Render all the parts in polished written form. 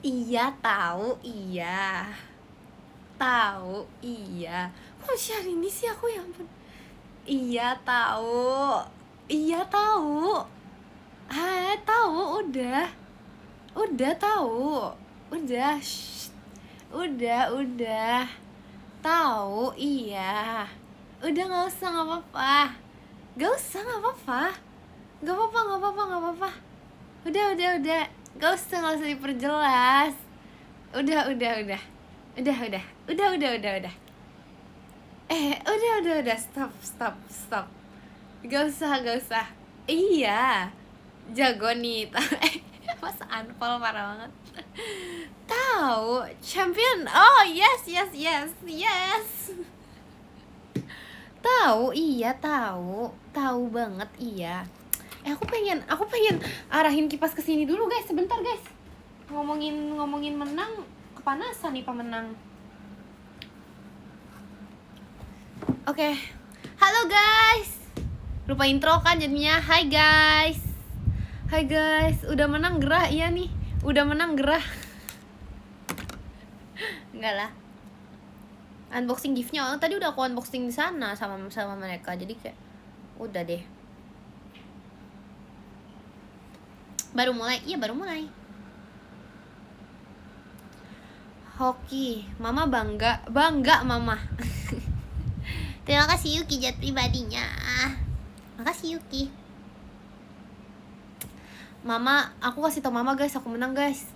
Iya tahu, iya. Tahu, iya. Kok hari ini sih aku, ya ampun. Iya tahu. Iya tahu. Tahu udah. Udah tahu. Udah. Shh. Udah. Tahu, iya. Udah nggak usah, nggak apa-apa. Nggak usah, nggak apa-apa. Nggak apa-apa. Udah. Nggak usah diperjelas. Udah. Udah. Udah. Stop. Gak usah. Iya. Jago nih. Masa unfollow parah banget. Tahu, champion. Oh, yes. Tahu, iya tahu. Tahu banget, iya. Aku pengen arahin kipas ke sini dulu, guys. Sebentar, guys. Ngomongin menang, kepanasan nih pemenang. Oke. Halo, guys. Lupa intro kan jadinya. Hai guys. Udah menang gerah, iya nih. Udah menang gerah. Enggak lah. Unboxing giftnya tadi udah aku unboxing di sana sama mereka. Jadi kayak udah deh. Baru mulai. Hoki. Mama bangga mama. Terima kasih Yuki jat pribadinya. Makasih Yuki. Mama, aku kasih tau mama guys, aku menang guys.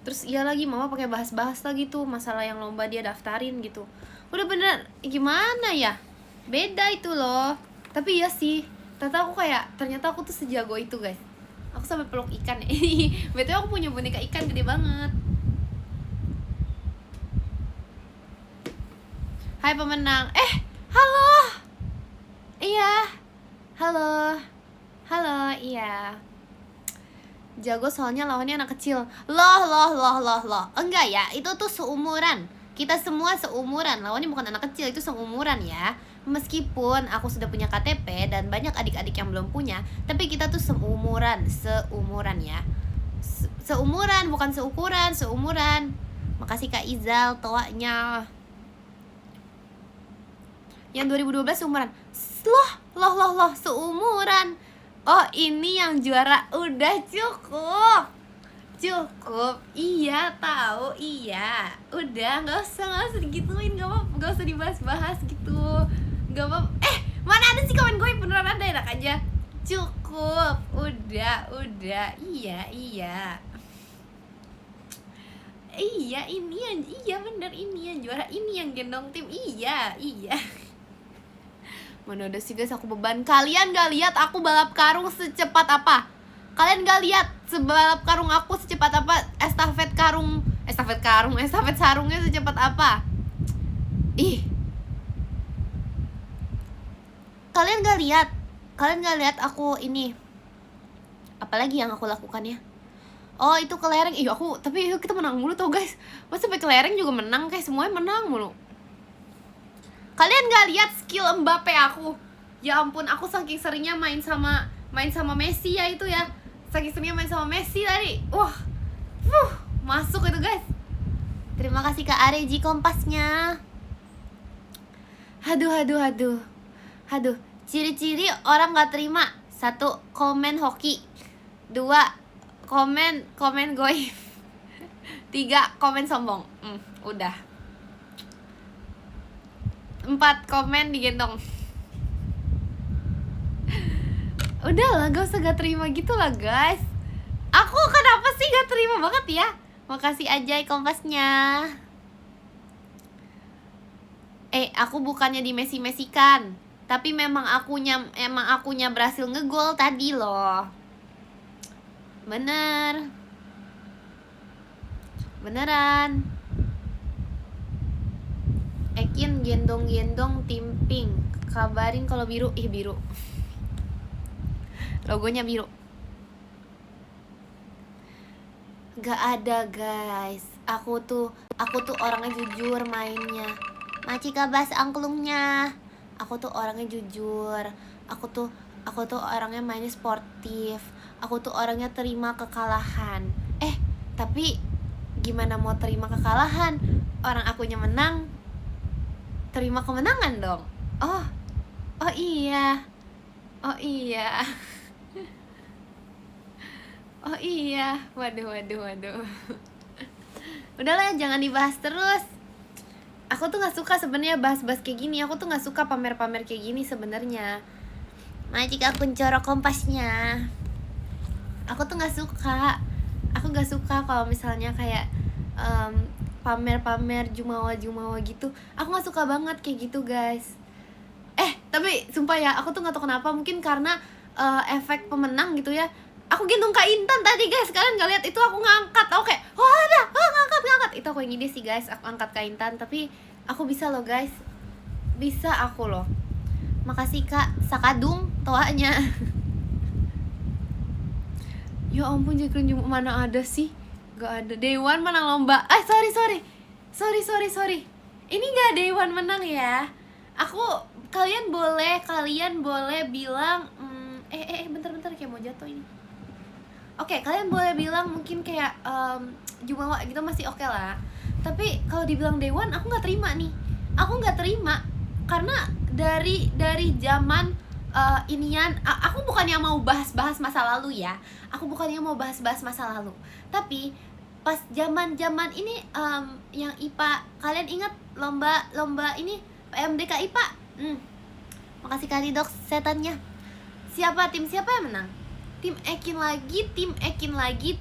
Terus iya lagi mama pakai bahas lagi tuh masalah yang lomba dia daftarin gitu. Udah bener, gimana ya? Beda itu loh. Tapi iya sih, ternyata aku tuh sejago itu guys. Aku sampai peluk ikan ya. Betul, aku punya boneka ikan gede banget. Hai pemenang. Halo. Iya. Halo, iya. Jago soalnya lawannya anak kecil. Loh. Enggak ya, itu tuh seumuran. Kita semua seumuran. Lawannya bukan anak kecil, itu seumuran ya. Meskipun aku sudah punya KTP dan banyak adik-adik yang belum punya, tapi kita tuh seumuran ya. Seumuran, bukan seukuran, seumuran. Makasih Kak Izal, toanya. Yang 2012 seumuran. Loh, seumuran. Oh, ini yang juara. Udah cukup. Iya, tahu, iya. Udah, nggak usah digituin, nggak usah dibahas gitu. Nggak apa. Mana ada sih komen gue, beneran ada, enak aja. Cukup. Udah. Iya. Iya bener, ini yang juara, ini yang gendong tim. Iya. Mana udah sih guys, aku beban. Kalian gak lihat aku balap karung secepat apa? Kalian gak lihat sebalap karung aku secepat apa? Estafet sarungnya secepat apa? Ih. Kalian gak lihat aku ini. Apalagi yang aku lakukan ya? Oh, itu kelereng. Tapi kita menang mulu tuh guys. Masa sampai kelereng juga menang, kayak semuanya menang mulu. Kalian gak lihat skill Mbappe aku? Ya ampun, aku saking seringnya main sama Messi ya itu ya. Saking seringnya main sama Messi tadi. Masuk itu guys. Terima kasih Kak Areji kompasnya. Aduh. Ciri-ciri orang gak terima. 1. Komen hoki. 2. Komen goib. 3. Komen sombong. Udah. 4. Komen digendong. Udahlah, gak usah gak terima gitu lah guys. Aku kenapa sih gak terima banget ya? Makasih Ajay kompasnya. Aku bukannya di Messi-Messikan, tapi memang akunya berhasil ngegol tadi loh. Beneran. Ekin gendong tim pink. Kabarin kalau biru. Biru. Logonya biru. Gak ada guys. Aku tuh orangnya jujur mainnya. Macika bahas angklungnya. Aku tuh orangnya jujur. Aku tuh orangnya mainnya sportif. Aku tuh orangnya terima kekalahan. Tapi gimana mau terima kekalahan? Orang akunya menang, terima kemenangan dong. Oh iya. Oh iya. Oh iya. Waduh. Udahlah, jangan dibahas terus. Aku tuh nggak suka sebenarnya bahas-bahas kayak gini. Aku tuh nggak suka pamer-pamer kayak gini sebenarnya. Majik aku corok kompasnya. Aku tuh nggak suka. Aku nggak suka kalau misalnya kayak pamer-pamer jumawa gitu. Aku nggak suka banget kayak gitu, guys. Tapi sumpah ya, aku tuh nggak tahu kenapa, mungkin karena efek pemenang gitu ya. Aku gendong Kak Intan tadi, guys. Kalian nggak lihat itu? Aku ngangkat, oke. Ngangkat. Itu aku yang ide sih, guys. Aku angkat Kak Intan, tapi aku bisa loh, guys. Bisa aku loh. Makasih Kak Sakadung toanya. Ya ampun, Jacqueline Juma mana ada sih? Gak ada. Dewan menang lomba. Sorry. Ini gak Dewan menang ya. Kalian boleh bilang bentar kayak mau jatuh ini. Oke, kalian boleh bilang mungkin kayak Jumawa gitu masih oke lah. Tapi kalau dibilang Dewan, aku nggak terima nih. Aku nggak terima karena dari zaman inian. Aku bukannya mau bahas masa lalu ya. Aku bukannya mau bahas masa lalu. Tapi pas zaman ini yang IPA, kalian ingat lomba ini PMDK IPA? Makasih Kak Dok setannya. Tim siapa yang menang? Tim Ekin lagi.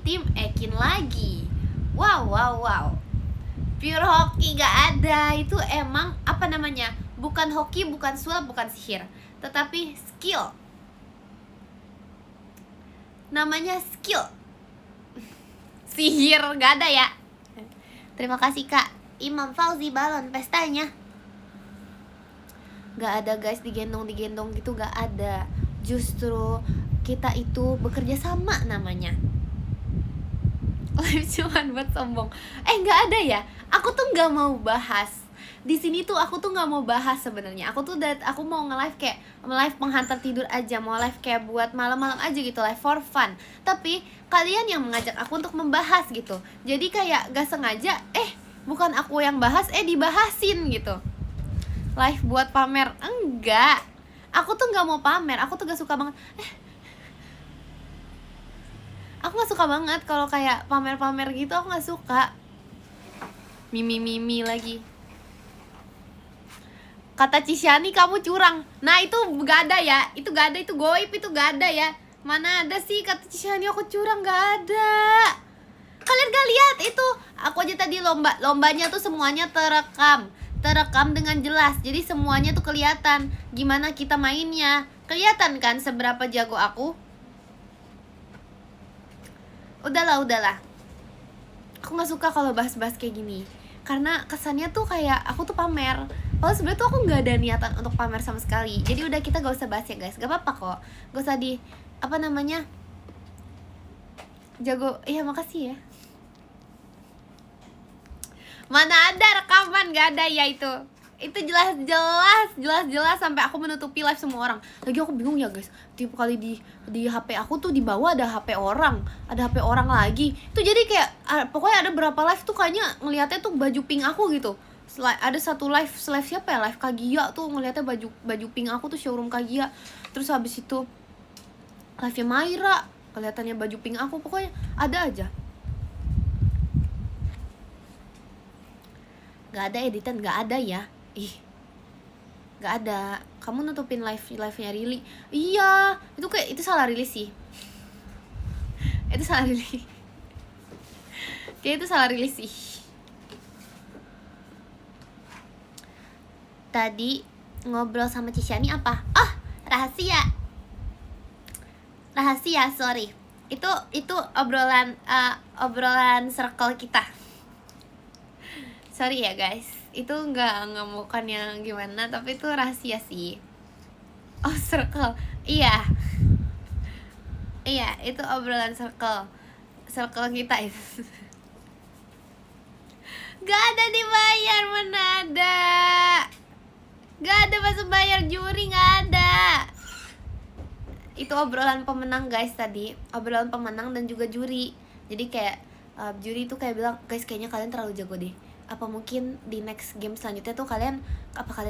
Wow. Pure hoki gak ada. Itu emang apa namanya? Bukan hoki, bukan sulap, bukan sihir, tetapi skill. Namanya skill. Sihir gak ada ya. Terima kasih Kak Imam Fauzi balon pestanya. Gak ada guys, digendong gitu gak ada. Justru kita itu bekerja sama namanya. Live cuman buat sombong. Gak ada ya. Aku tuh gak mau bahas di sini tuh. Aku tuh gak mau bahas sebenarnya. Aku mau nge-live kayak live penghantar tidur aja, mau live kayak buat malam-malam aja gitu, live for fun. Tapi kalian yang mengajak aku untuk membahas gitu. Jadi kayak gak sengaja bukan aku yang bahas, dibahasin gitu. Live buat pamer, enggak. Aku tuh gak mau pamer, aku tuh gak suka banget. Aku gak suka banget kalau kayak pamer-pamer gitu, aku gak suka. Mimi lagi. Kata Cisyani kamu curang. Nah itu gak ada ya, itu gak ada, itu goib, itu gak ada ya. Mana ada sih kata Cisyani aku curang, gak ada. Kalian gak lihat itu? Aku aja tadi lombanya tuh semuanya terekam dengan jelas. Jadi semuanya tuh kelihatan gimana kita mainnya. Kelihatan kan seberapa jago aku. Udahlah. Aku gak suka kalau bahas-bahas kayak gini, karena kesannya tuh kayak aku tuh pamer. Kalau sebenarnya tuh aku gak ada niatan untuk pamer sama sekali. Jadi udah, kita gak usah bahas ya guys. Gak apa-apa kok. Gak usah jago. Iya makasih ya. Mana ada rekaman, gak ada ya itu. Itu jelas sampai aku menutupi live semua orang. Lagi aku bingung ya guys. Tiap kali di HP aku tuh di bawah ada HP orang, lagi. Itu jadi kayak pokoknya ada berapa live tuh kayaknya ngelihatnya tuh baju pink aku gitu. Ada satu live siapa ya? Live Kagia tuh ngelihatnya baju pink aku tuh showroom Kagia. Terus habis itu live-nya Maira, kelihatannya baju pink aku. Pokoknya ada aja. Gak ada editan, gak ada ya. Gak ada. Kamu nutupin live-nya Rili. Iya, itu salah rilis sih. Itu salah rilis. Kayak itu salah rilis sih. Tadi ngobrol sama Cisyani apa? Rahasia, sorry. Itu obrolan circle kita. Sorry ya guys, itu nggak bukan yang gimana, tapi itu rahasia sih. Oh circle, iya itu obrolan circle kita itu. Gak ada dibayar, mana ada. Gak ada masuk bayar juri, gak ada. Itu obrolan pemenang guys tadi, obrolan pemenang dan juga juri. Jadi kayak juri tuh kayak bilang, guys kayaknya kalian terlalu jago deh, apa mungkin di next game selanjutnya tuh kalian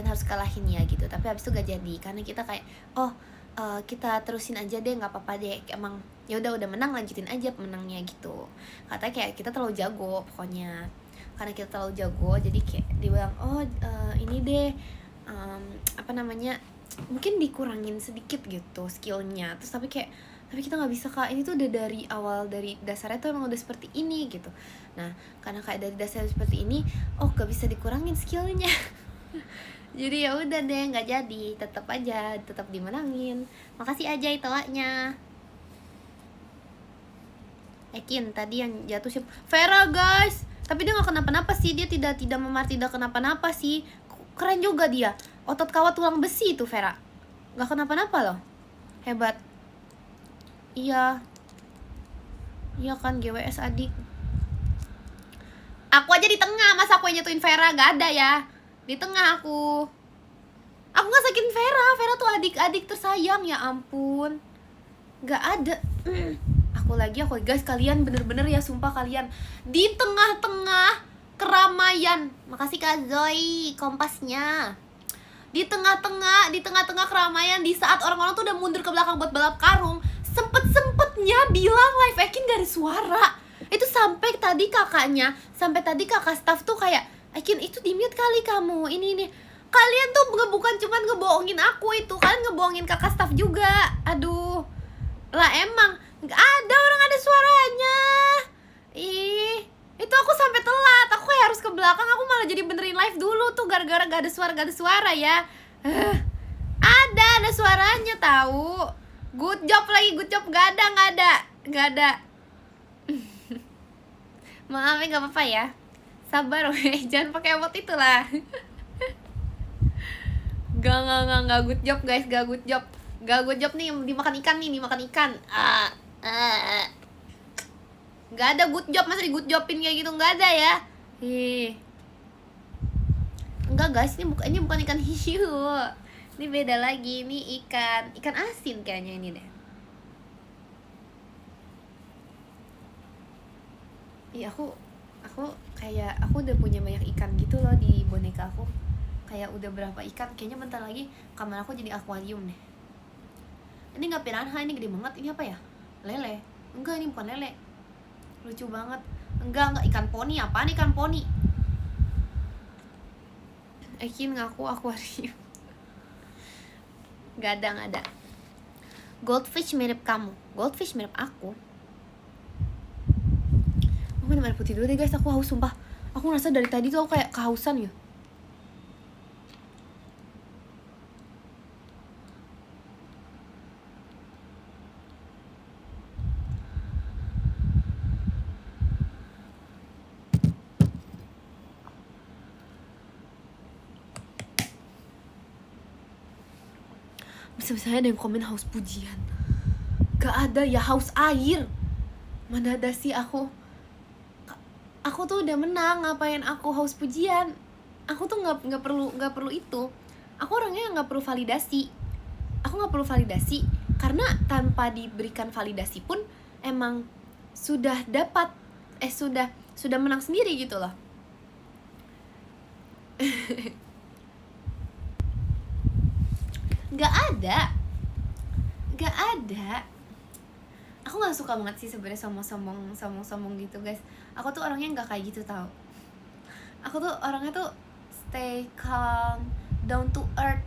harus kalahin ya gitu. Tapi habis itu gak jadi karena kita kayak kita terusin aja deh, nggak apa-apa deh, emang ya udah menang, lanjutin aja menangnya gitu. Katanya kayak kita terlalu jago pokoknya, karena kita terlalu jago jadi kayak dibilang ini deh apa namanya, mungkin dikurangin sedikit gitu skillnya. Terus tapi kita nggak bisa kak, ini tuh udah dari awal, dari dasarnya tuh emang udah seperti ini gitu. Nah karena kayak dari dasarnya seperti ini, gak bisa dikurangin skillnya. Jadi ya udah deh, nggak jadi, tetap dimenangin. Makasih aja itawanya. Ekin tadi yang jatuh siapa? Vera guys, tapi dia nggak kenapa-napa sih, dia tidak kenapa-napa sih. Keren juga dia, otot kawat tulang besi itu Vera, nggak kenapa-napa loh, hebat. Iya kan GWS adik. Aku aja di tengah, masa aku yang jatuhin Vera? Gak ada ya, di tengah aku nggak sakitin Vera tuh adik tersayang, ya ampun, gak ada. Aku lagi guys, kalian bener-bener ya, sumpah kalian di tengah-tengah keramaian. Makasih Kak Zoe kompasnya. Di tengah-tengah keramaian, di saat orang-orang tuh udah mundur ke belakang buat balap karung, sempet-sempetnya bilang live Ekin gak ada suara. Itu sampai tadi kakak staff tuh kayak, Ekin itu di-mute kali kamu, ini kalian tuh bukan cuman ngebohongin aku, itu kalian ngebohongin kakak staff juga. Aduh lah, emang nggak ada orang ada suaranya. Itu aku sampai telat, aku kayak harus ke belakang, aku malah jadi benerin live dulu tuh gara-gara gak ada suara ya. Ada suaranya tahu. Good job, gak ada. Maaf ya, gak apa-apa ya, sabar weh, jangan pakai emot itulah. Gak good job guys, gak good job nih, dimakan ikan. Gak ada good job, masa di good jobin kayak gitu, gak ada ya. Enggak guys, ini bukan ikan hiu, ini beda lagi, ini ikan asin kayaknya ini deh. Iya, aku kayak aku udah punya banyak ikan gitu loh di boneka aku. Kayak udah berapa ikan, kayaknya bentar lagi kamar aku jadi akuarium deh. Ini gak piranha, ini gede banget. Ini apa ya? Lele? Enggak, ini bukan lele. Lucu banget. Enggak, ikan poni. Apaan ikan poni? Ekin ngaku akuarium. Gak ada. Goldfish mirip kamu. Goldfish mirip aku. Aku minum air putih dulu deh guys, aku haus sumpah. Aku ngerasa dari tadi tuh aku kayak kehausan ya. Bisa-bisanya ada yang komen haus pujian. Gak ada ya, haus air. Mana ada sih aku tuh udah menang, ngapain aku haus pujian? Aku tuh nggak perlu itu. Aku orangnya nggak perlu validasi. Karena tanpa diberikan validasi pun emang sudah dapat sudah menang sendiri gitu loh. Gak ada. Aku nggak suka banget sih sebenarnya sombong gitu guys. Aku tuh orangnya nggak kayak gitu tau. Aku tuh orangnya tuh stay calm, down to earth.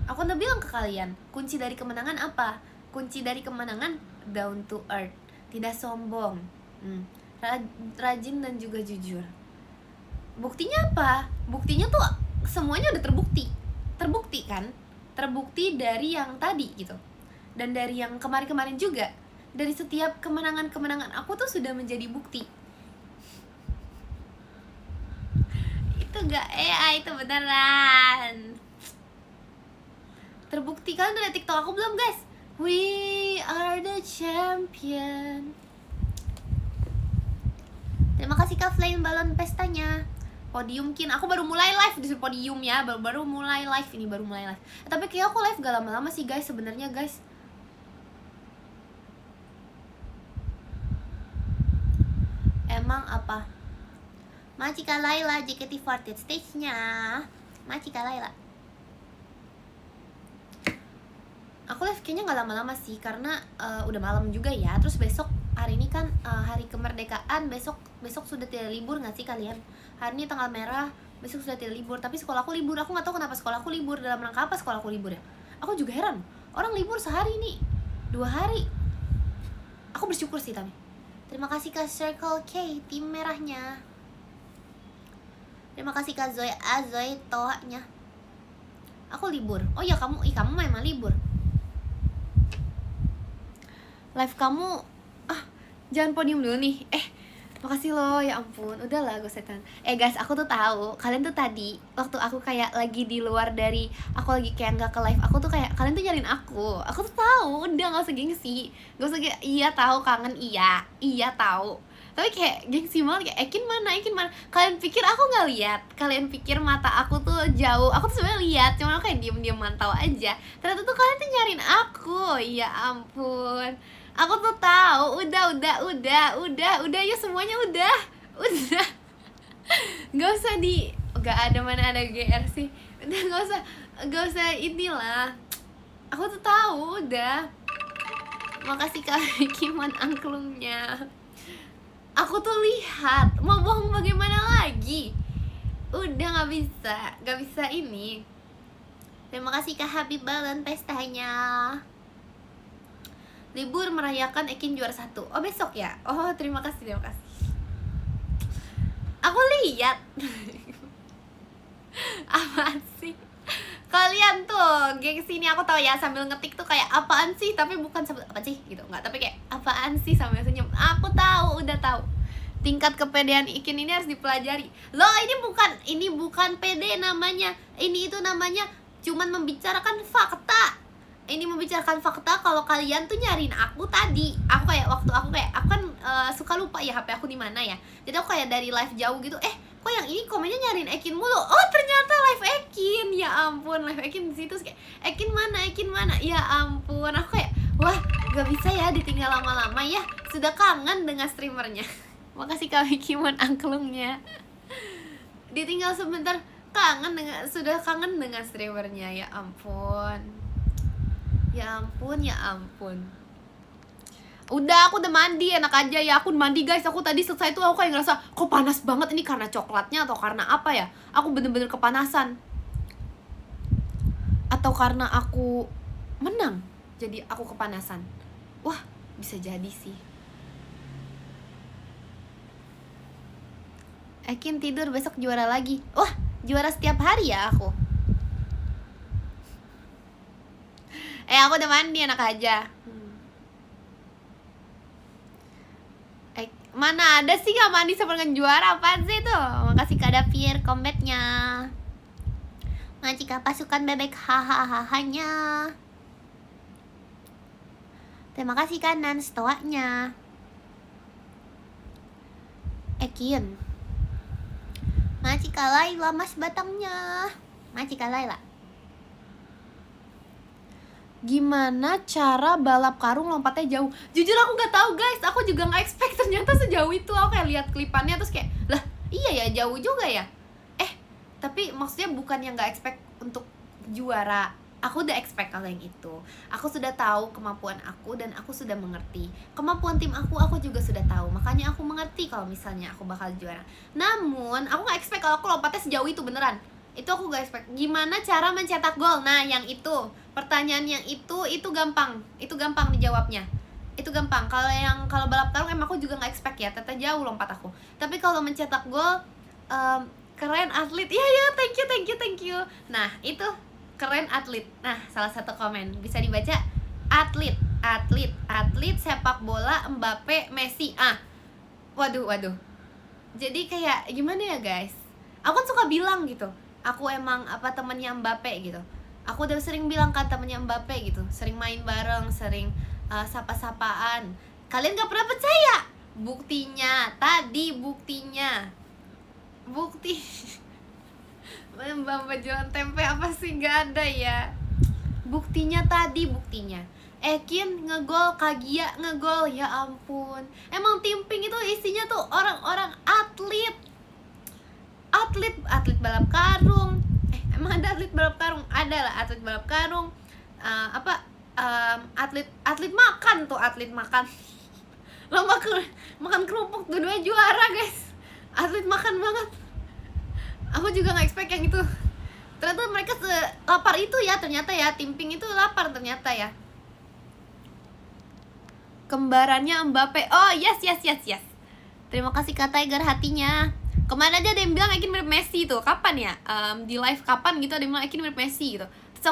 Aku udah bilang ke kalian, kunci dari kemenangan apa? Kunci dari kemenangan down to earth, tidak sombong, rajin dan juga jujur. Buktinya apa? Buktinya tuh semuanya udah terbukti kan? Terbukti dari yang tadi gitu, dan dari yang kemarin juga. Dari setiap kemenangan aku tuh sudah menjadi bukti. Itu gak itu beneran terbukti. Kalian udah liat TikTok aku belum guys? We are the champion. Terima kasih Kak Flame balon pestanya. Podium Kin, aku baru mulai live di podium ya, baru mulai live. Tapi kayak aku live gak lama-lama sih guys sebenarnya guys. emang apa? Machika Laila JKT48 stage-nya. Machika Laila. Aku live kayaknya nggak lama-lama sih karena udah malam juga ya. Terus besok hari ini kan hari kemerdekaan, besok sudah tidak libur nggak sih kalian? Hari ini tanggal merah, besok sudah tidak libur. Tapi sekolahku libur. Aku nggak tahu kenapa sekolahku libur, dalam rangka apa sekolahku libur ya. Aku juga heran. Orang libur sehari nih, 2 hari. Aku bersyukur sih tapi. Terima kasih Kak Circle K, tim merahnya. Terima kasih Kak Zoe Azoy toanya. Aku libur. Oh ya kamu memang libur. Live kamu jangan podium dulu nih. Makasih loh, ya ampun. Udahlah gosetan. Guys, aku tuh tahu kalian tuh tadi waktu aku kayak lagi di luar dari, aku lagi kayak nggak ke live, aku tuh kayak kalian tuh nyariin aku. Aku tuh tahu, udah nggak usah gengsi. Nggak usah kayak iya tahu kangen, iya tahu. Tapi kayak gengsi banget, kayak Ekin mana? Kalian pikir aku nggak lihat? Kalian pikir mata aku tuh jauh? Aku tuh sebenarnya lihat, cuma aku kayak diem mantau aja. Ternyata tuh kalian tuh nyariin aku. Ya ampun. Aku tuh tahu, udah, yuk semuanya udah. Gak usah mana ada GR sih. Udah gak usah inilah. Aku tuh tahu, udah. Makasih Kak Kiman angklungnya. Aku tuh lihat, mau bohong bagaimana lagi? Udah gak bisa ini. Terima kasih Kak Habib Balan pestanya. Libur merayakan Ekin juara 1. Oh besok ya? Oh terima kasih. Aku lihat. Apaan sih? Kalian tuh gengsi ini, aku tahu ya, sambil ngetik tuh kayak apaan sih, tapi bukan sambil apa sih gitu, nggak, tapi kayak apaan sih sambil senyum. Aku tahu, udah tahu. Tingkat kepedean Ikin ini harus dipelajari. Loh, ini bukan pede namanya. Ini itu namanya cuman membicarakan fakta. Ini membicarakan fakta kalau kalian tuh nyariin aku tadi. Aku kan suka lupa ya HP aku di mana ya. Jadi aku kayak dari live jauh gitu. Kok yang ini komennya nyariin Ekin mulu. Oh, ternyata live Ekin. Ya ampun, live Ekin di situ kayak Ekin mana? Ya ampun, aku kayak wah, gak bisa ya ditinggal lama-lama ya. Sudah kangen dengan streamernya. Makasih Kak Kimon angklungnya. Ditinggal sebentar, sudah kangen dengan streamernya. Ya ampun. Ya ampun. Udah, aku udah mandi, enak aja ya. Aku mandi guys, aku tadi selesai tuh aku kayak ngerasa kok panas banget, ini karena coklatnya atau karena apa ya? Aku bener-bener kepanasan. Atau karena aku menang, jadi aku kepanasan. Wah, bisa jadi sih. Ekin tidur, besok juara lagi. Wah, juara setiap hari ya aku. Aku udah mandi, enak aja. Mana ada sih gak mandi sebelum juara, apaan sih tuh? Makasih Kak Davier combatnya. Ngajika pasukan bebek hahaha-nya. Terima kasih kanan stoanya. Ekin Ngajika Laila mas batangnya. Ngajika Laila. Gimana cara balap karung lompatnya jauh? Jujur aku nggak tahu guys, aku juga nggak expect ternyata sejauh itu. Aku kayak lihat klipannya terus kayak lah iya ya, jauh juga ya. Tapi maksudnya bukan yang nggak expect untuk juara. Aku udah expect kalau yang itu. Aku sudah tahu kemampuan aku dan aku sudah mengerti kemampuan tim aku juga sudah tahu. Makanya aku mengerti kalau misalnya aku bakal juara. Namun aku nggak expect kalau aku lompatnya sejauh itu beneran. Itu aku gak expect. Gimana cara mencetak gol? Nah yang itu, pertanyaan yang itu gampang. Itu gampang dijawabnya. Itu gampang. Kalau balap karung emang aku juga gak expect ya, ternyata jauh lompat aku. Tapi kalau mencetak gol, keren atlet. Iya thank you. Nah itu keren atlet. Nah salah satu komen bisa dibaca atlet sepak bola Mbappe Messi. Waduh. Jadi kayak gimana ya guys, aku kan suka bilang gitu, aku emang temennya Mbappe gitu. Aku udah sering bilang kan temennya Mbappe gitu, sering main bareng, sering sapa-sapaan. Kalian gak pernah percaya. Buktinya Mbak jualan tempe apa sih, gak ada ya. Buktinya. Ekin ngegol, Kagia ngegol, ya ampun. Emang tim Pink itu isinya tuh orang-orang atlet balap karung. Emang ada atlet balap karung? Ada lah atlet balap karung. Atlet makan tuh, atlet makan. Lomba makan kerupuk, dua-duanya juara guys. Atlet makan banget. Aku juga nggak expect yang itu. Ternyata mereka lapar itu ya, ternyata ya, tim Pink itu lapar ternyata ya. Kembarannya Mbappe. Oh yes. Terima kasih Kak Tiger hatinya. Kemana aja ada yang bilang Ekin mirip Messi tuh. Kapan ya? Di live kapan gitu ada yang bilang Ekin mirip Messi gitu. Terus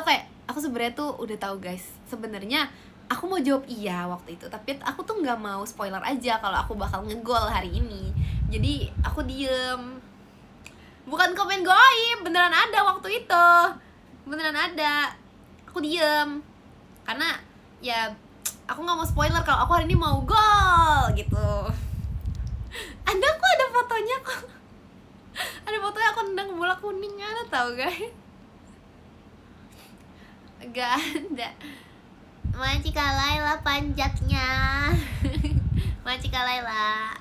aku sebenarnya tuh udah tahu guys. Sebenarnya aku mau jawab iya waktu itu, tapi aku tuh nggak mau spoiler aja kalau aku bakal ngegol hari ini. Jadi aku diem. Bukan komen goib, beneran ada waktu itu. Beneran ada. Aku diem. Karena ya aku nggak mau spoiler kalau aku hari ini mau gol gitu. Ada fotonya kok. Ada fotonya aku nendang bola kuning, ada tau guys? Gak ada. Macika Laila panjatnya. Macika Laila.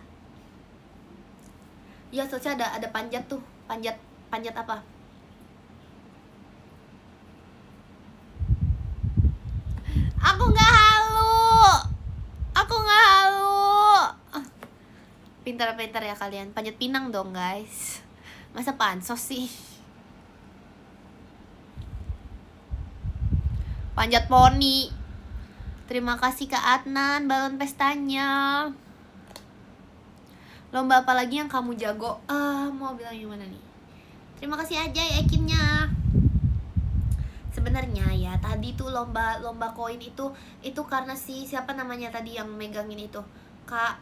Ya soalnya ada panjat tuh. Panjat apa? Aku nggak halu. Pintar ya kalian. Panjat pinang dong guys. Masa pansos sih? Panjat poni. Terima kasih Kak Adnan balon pestanya. Lomba apa lagi yang kamu jago? Mau bilang gimana nih? Terima kasih aja ya Ekinnya. Sebenarnya ya tadi tuh lomba koin itu karena siapa namanya tadi yang megangin itu? Kak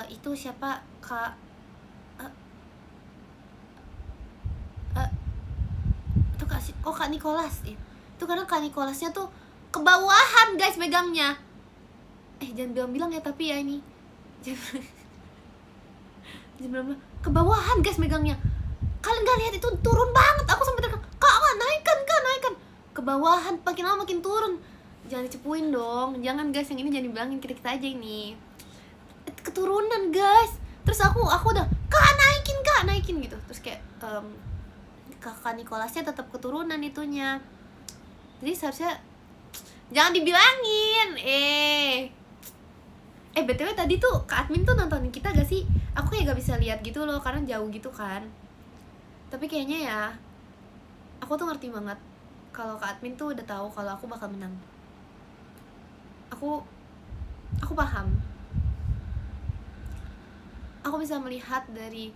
itu siapa? Kak itu Kak Nicholas ya. Itu karena Kak Nicholasnya tuh kebawahan guys megangnya. Jangan bilang ya tapi ya ini. Jangan bilang kebawahan guys megangnya. Kalian gak lihat itu turun banget. Aku sampai teriak, Kak naikkan. Kebawahan, makin lama makin turun. Jangan dicepuin dong. Jangan guys, yang ini jangan dibilangin, kita aja ini. Keturunan guys. Terus aku udah, Kak naikin gitu. Terus kayak kakak Nicholasnya tetap keturunan itunya. Jadi seharusnya jangan dibilangin. BTW tadi tuh Kak Admin tuh nontonin kita gak sih? Aku kayak gak bisa lihat gitu loh karena jauh gitu kan. Tapi kayaknya ya aku tuh ngerti banget kalau Kak Admin tuh udah tahu kalau aku bakal menang. Aku paham. Aku bisa melihat dari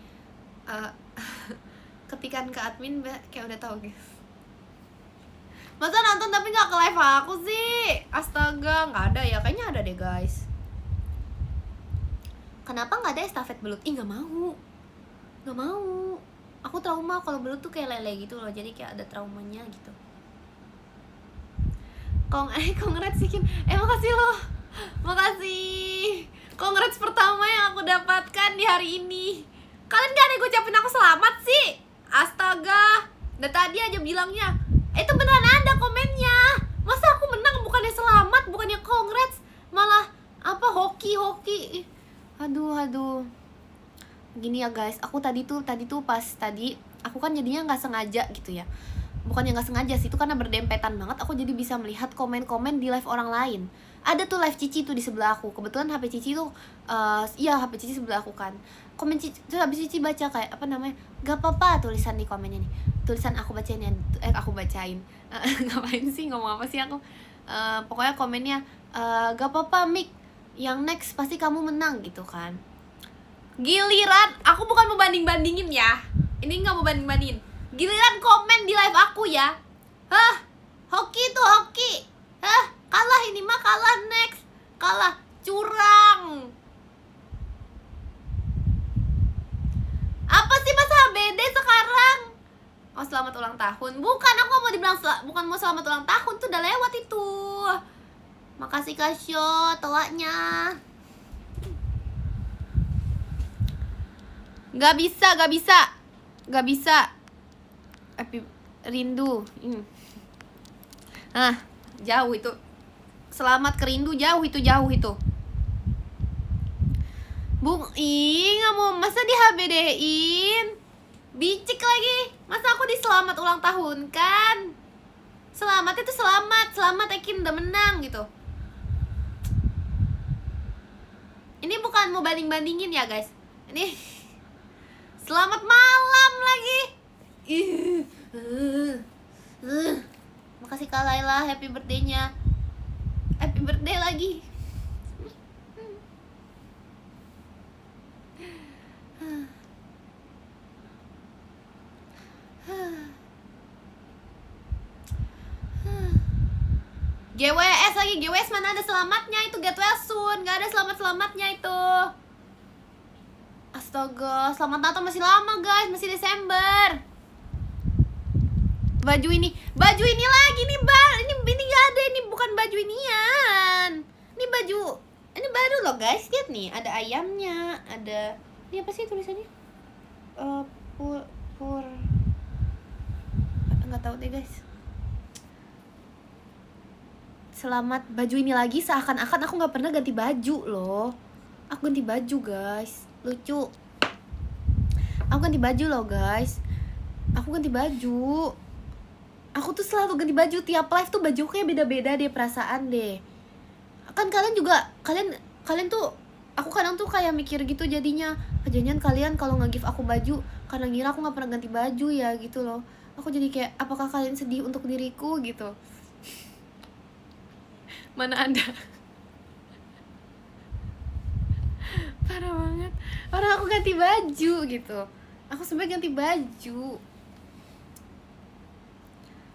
ketikan Kak Admin kayak udah tahu guys. Masa nonton tapi gak ke live aku sih? Astaga, gak ada ya? Kayaknya ada deh guys. Kenapa gak ada estafet belut? Gak mau. Aku trauma kalau belut tuh kayak lele gitu loh. Jadi kayak ada traumanya gitu. Congrats Sikin. Makasih loh. Makasih. Congrats pertama yang aku dapatkan di hari ini. Kalian gak ada yang ngucapin aku selamat sih? Astaga. Dari tadi aja bilangnya. Itu beneran ada komennya. Masa aku menang bukannya selamat, bukannya congrats, malah apa hoki. Aduh. Gini ya guys, aku tadi tuh pas tadi aku kan jadinya nggak sengaja gitu ya. Bukannya nggak sengaja sih, itu karena berdempetan banget. Aku jadi bisa melihat komen-komen di live orang lain. Ada tuh live Cici tuh di sebelah aku. Kebetulan HP Cici tuh, HP Cici sebelah aku kan. Komen Cici, terus habis Cici baca kayak apa namanya? Gak apa-apa tulisan di komennya nih. Tulisan aku bacain ya, aku bacain. Ngapain sih ngomong apa sih aku? Pokoknya komennya gak apa-apa Mik, yang next pasti kamu menang gitu kan. Giliran aku bukan mau banding-bandingin ya. Ini nggak mau banding-bandingin. Giliran komen di live aku ya. Hoki tuh hoki. Kalah ini mah kalah next. Kalah curang. Apa sih masa HBD sekarang? Oh selamat ulang tahun. Bukan, aku mau dibilang bukan mau selamat ulang tahun, tuh udah lewat itu. Makasih Kasyo toanya. Gak bisa. Rindu. Jauh itu. Selamat kerindu jauh itu. Bung, nggak mau, masa di HBD-in? Bicik lagi, masa aku di selamat ulang tahun kan? Selamat itu selamat Ekin udah menang gitu. Ini bukan mau banding-bandingin ya guys. Ini selamat malam lagi. Makasih Kak Laila, happy birthday-nya. Happy birthday lagi. GWS lagi, GWS mana ada selamatnya itu, get well soon, gak ada selamat-selamatnya itu. Astaga, selamat Natal masih lama guys, masih Desember. Baju ini lagi nih bang, ini gak ada, ini bukan baju inian. Ini baju, ini baru loh guys, lihat nih, ada ayamnya, ada, ini apa sih tulisannya? Pur, nggak tahu deh guys. Selamat baju ini lagi, seakan-akan aku nggak pernah ganti baju loh. Aku ganti baju guys, lucu. Aku ganti baju loh guys. Aku ganti baju. Aku tuh selalu ganti baju tiap live tuh, baju kayak beda-beda deh perasaan deh. Kan kalian juga, kalian tuh, aku kadang tuh kayak mikir gitu jadinya. Jangan kalian kalau nge-give aku baju karena ngira aku nggak pernah ganti baju ya gitu loh. Aku jadi kayak, apakah kalian sedih untuk diriku gitu? Mana Anda? Parah banget. Orang aku ganti baju gitu. Aku sampai ganti baju.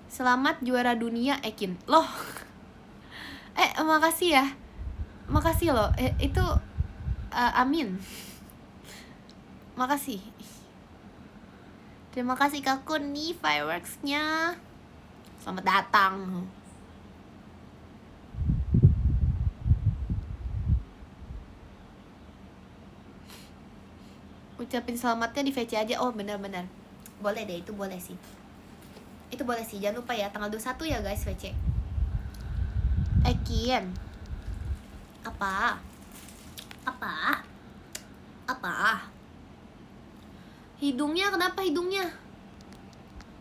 Selamat juara dunia Ekin. Loh. Makasih ya. Makasih loh. Itu amin. Makasih. Terima kasih Kak Kun nih fireworks-nya. Selamat datang. Ucapin selamatnya di VC aja. Oh benar-benar. Boleh deh, itu boleh sih. Itu boleh sih, jangan lupa ya tanggal 21 ya guys VC. Ekin. Apa? Hidungnya, kenapa hidungnya?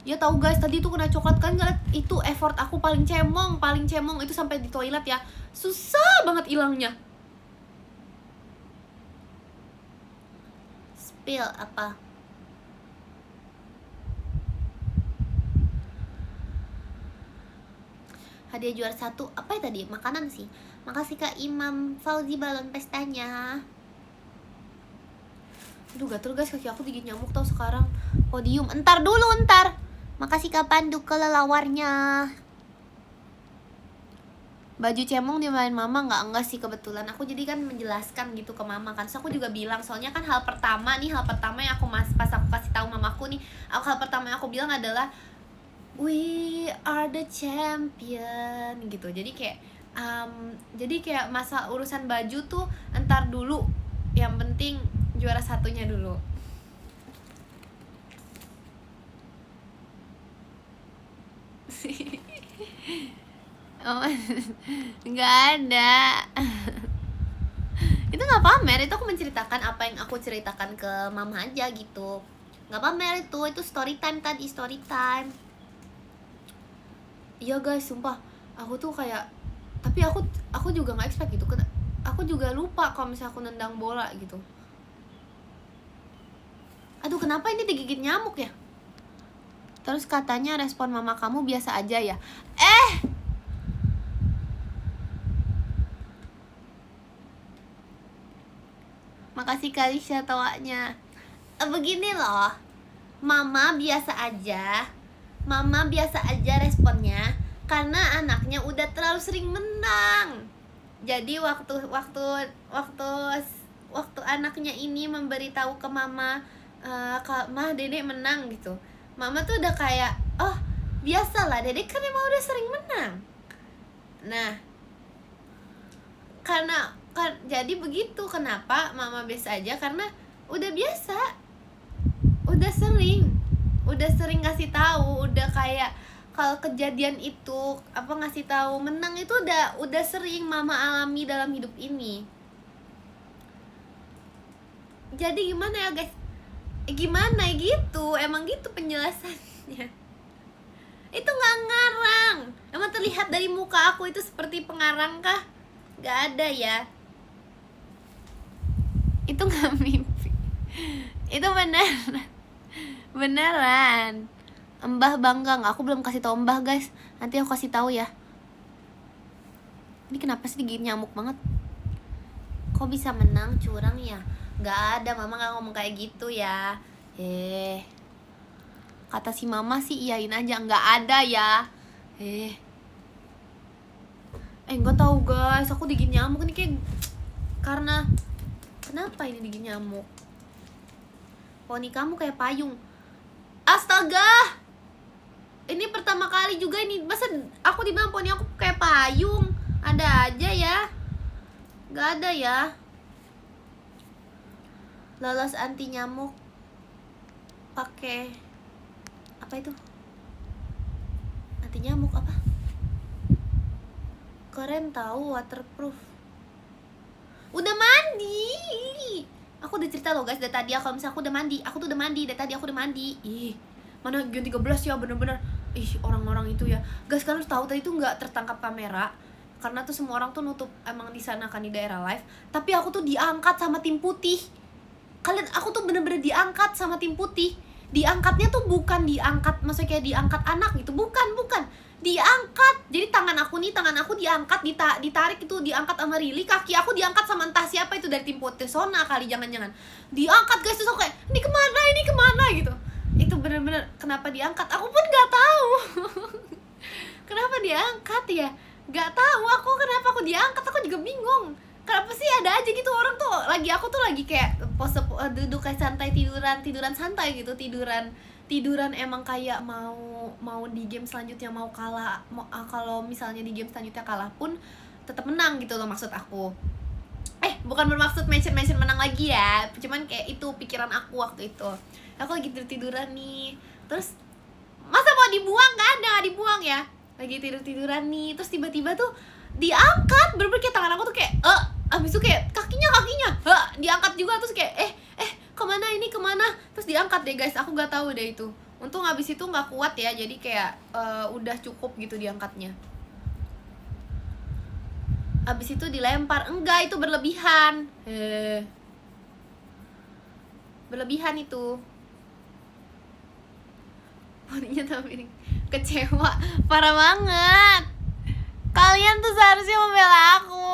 Ya tahu guys, tadi tuh kena coklat kan, itu effort aku paling cemong itu sampai di toilet ya. Susah banget hilangnya. Spill apa? Hadiah juara 1 apa ya tadi? Makanan sih. Makasih Kak Imam Fauzi balon pestanya. Aduh gatel guys, kaki aku digigit nyamuk tau sekarang. Podium, entar. Makasih Kak Pandu kelelawarnya. Baju cemong dimain mama enggak sih kebetulan. Aku jadi kan menjelaskan gitu ke mama kan. So aku juga bilang, soalnya kan hal pertama yang aku pas aku kasih tahu mamaku nih, hal pertama yang aku bilang adalah we are the champion gitu. Jadi kayak masa urusan baju tuh entar dulu. Yang penting juara satunya dulu. Oh, nggak ada. Itu nggak pamer, itu aku menceritakan apa yang aku ceritakan ke mama aja gitu. Nggak pamer itu story time tadi, story time. Iya guys, sumpah aku tuh kayak, tapi aku juga nggak expect gitu. Aku juga lupa kalau misalnya aku nendang bola gitu. Aduh kenapa ini digigit nyamuk ya? Terus katanya respon mama kamu biasa aja ya. Makasih Kalisha tawanya. Begini loh, Mama biasa aja responnya karena anaknya udah terlalu sering menang. Jadi waktu anaknya ini memberitahu ke Mama, Mah Dedek menang gitu, Mama tuh udah kayak, oh biasalah Dedek kan emang udah sering menang. Nah jadi begitu. Kenapa Mama biasa aja? Karena udah biasa, udah sering kasih tahu, udah kayak kalau kejadian itu apa ngasih tahu menang itu udah sering mama alami dalam hidup ini. Jadi gimana ya guys, gimana gitu, emang gitu penjelasannya. Itu nggak ngarang, emang terlihat dari muka aku itu seperti pengarang kah? Nggak ada ya, itu nggak mimpi, itu beneran. Mbah bangga nggak? Aku belum kasih tahu Mbah guys, nanti aku kasih tahu ya. Ini kenapa sih digigit nyamuk banget? Kok bisa menang curang ya? Nggak ada, mama nggak ngomong kayak gitu ya. Kata si mama sih iyain aja, nggak ada ya. Nggak tahu guys, aku digigit nyamuk ini kayak karena kenapa ini digigit nyamuk? Poni kamu kayak payung. Astaga, ini pertama kali juga ini, masa aku dibilang poni aku kayak payung? Ada aja ya, nggak ada ya. Lolos anti nyamuk pakai apa itu? Anti nyamuk apa? Keren tahu, waterproof. Udah mandi. Aku udah cerita loh guys dari tadi, kalau misalnya aku udah mandi, aku tuh udah mandi dari tadi, aku udah mandi. Mana Gen 13 ya, bener-bener. Orang-orang itu ya. Guys, kalian harus tahu tadi tuh nggak tertangkap kamera karena tuh semua orang tuh nutup emang di sana kan, di daerah live. Tapi aku tuh diangkat sama tim putih. Aku tuh bener-bener diangkat sama tim putih. Diangkatnya tuh bukan diangkat, maksudnya kayak diangkat anak gitu, bukan. Diangkat. Jadi tangan aku diangkat, ditarik itu, diangkat sama Rili. Kaki aku diangkat sama entah siapa itu dari tim putih. Sona kali, jangan-jangan. Diangkat guys, terus aku kayak, ini kemana gitu. Itu bener-bener kenapa diangkat, aku pun gak tahu. Kenapa diangkat ya, gak tahu aku kenapa aku diangkat, aku juga bingung. Kenapa sih ada aja gitu orang tuh aku tuh lagi kayak pose duduk kayak santai, tiduran santai gitu, tiduran emang kayak mau di game selanjutnya mau kalah, kalau misalnya di game selanjutnya kalah pun tetap menang gitu loh, maksud aku. Bukan bermaksud mention menang lagi ya, cuman kayak itu pikiran aku waktu itu. Aku lagi tiduran nih, terus masa mau dibuang, nggak dibuang ya, lagi tiduran nih, terus tiba-tiba tuh diangkat, bener-bener kayak tangan aku tuh kayak abis itu kayak kakinya diangkat juga, terus kayak kemana, terus diangkat deh guys, aku nggak tahu deh itu. Untung abis itu nggak kuat ya, jadi kayak udah cukup gitu diangkatnya. Abis itu dilempar, enggak, itu berlebihan. Berlebihan itu. Poninya tapi kecewa, parah banget. Kalian tuh seharusnya membela aku.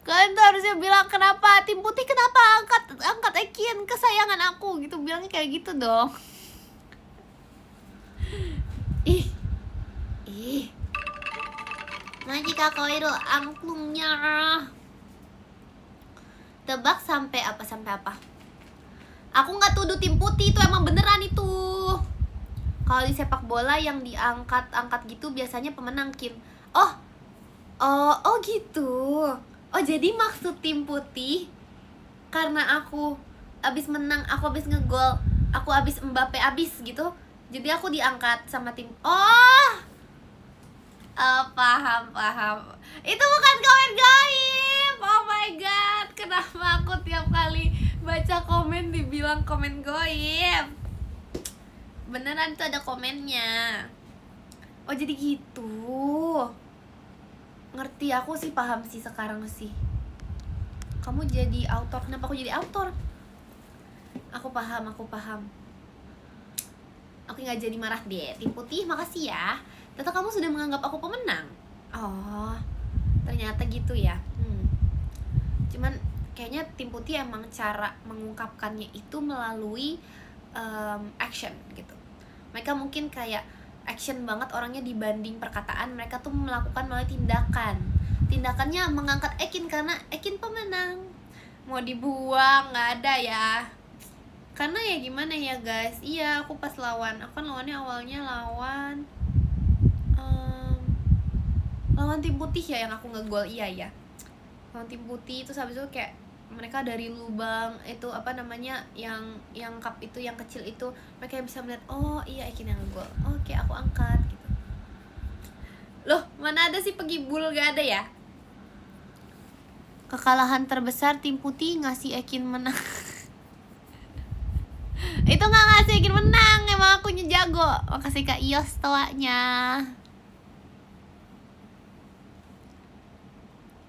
Kalian tuh harusnya bilang, kenapa tim putih, kenapa angkat Ekin, kesayangan aku gitu, bilangnya kayak gitu dong. Majika Koirul angklungnya. Tebak sampai apa? Aku nggak tuduh tim putih, itu emang beneran itu. Kalau di sepak bola yang diangkat gitu biasanya pemenang Kim. Oh gitu. Oh jadi maksud tim putih karena aku abis menang, aku abis ngegol, aku abis Mbappe abis gitu, jadi aku diangkat sama tim. Paham. Itu bukan komen gaib. Oh my god, kenapa aku tiap kali baca komen dibilang komen gaib? Beneran itu ada komennya. Oh jadi gitu. Ngerti, aku sih paham sih sekarang sih. Kamu jadi autor, kenapa aku jadi autor? Aku paham. Oke, gak jadi marah deh. Tim putih, makasih ya. Ternyata kamu sudah menganggap aku pemenang. Oh, ternyata gitu ya. Cuman kayaknya tim putih emang cara mengungkapkannya itu melalui action gitu. Mereka mungkin kayak action banget orangnya dibanding perkataan. Mereka tuh melakukan melalui tindakan. Tindakannya mengangkat Ekin karena Ekin pemenang. Mau dibuang nggak ada ya. Karena ya gimana ya guys. Iya, aku pas lawan, aku kan lawannya awalnya lawan tim putih ya, yang aku ngegol. Iya ya, lawan tim putih. Terus habis itu kayak mereka dari lubang itu apa namanya yang cup itu yang kecil itu, mereka bisa melihat, oh iya Ekin yang ngegol, oke aku angkat gitu. Loh mana ada sih pegibul, gak ada ya. Kekalahan terbesar tim putih ngasih Ekin menang. Itu nggak ngasih Ekin menang, emang akunya jago. Makasih Kak Ios toanya.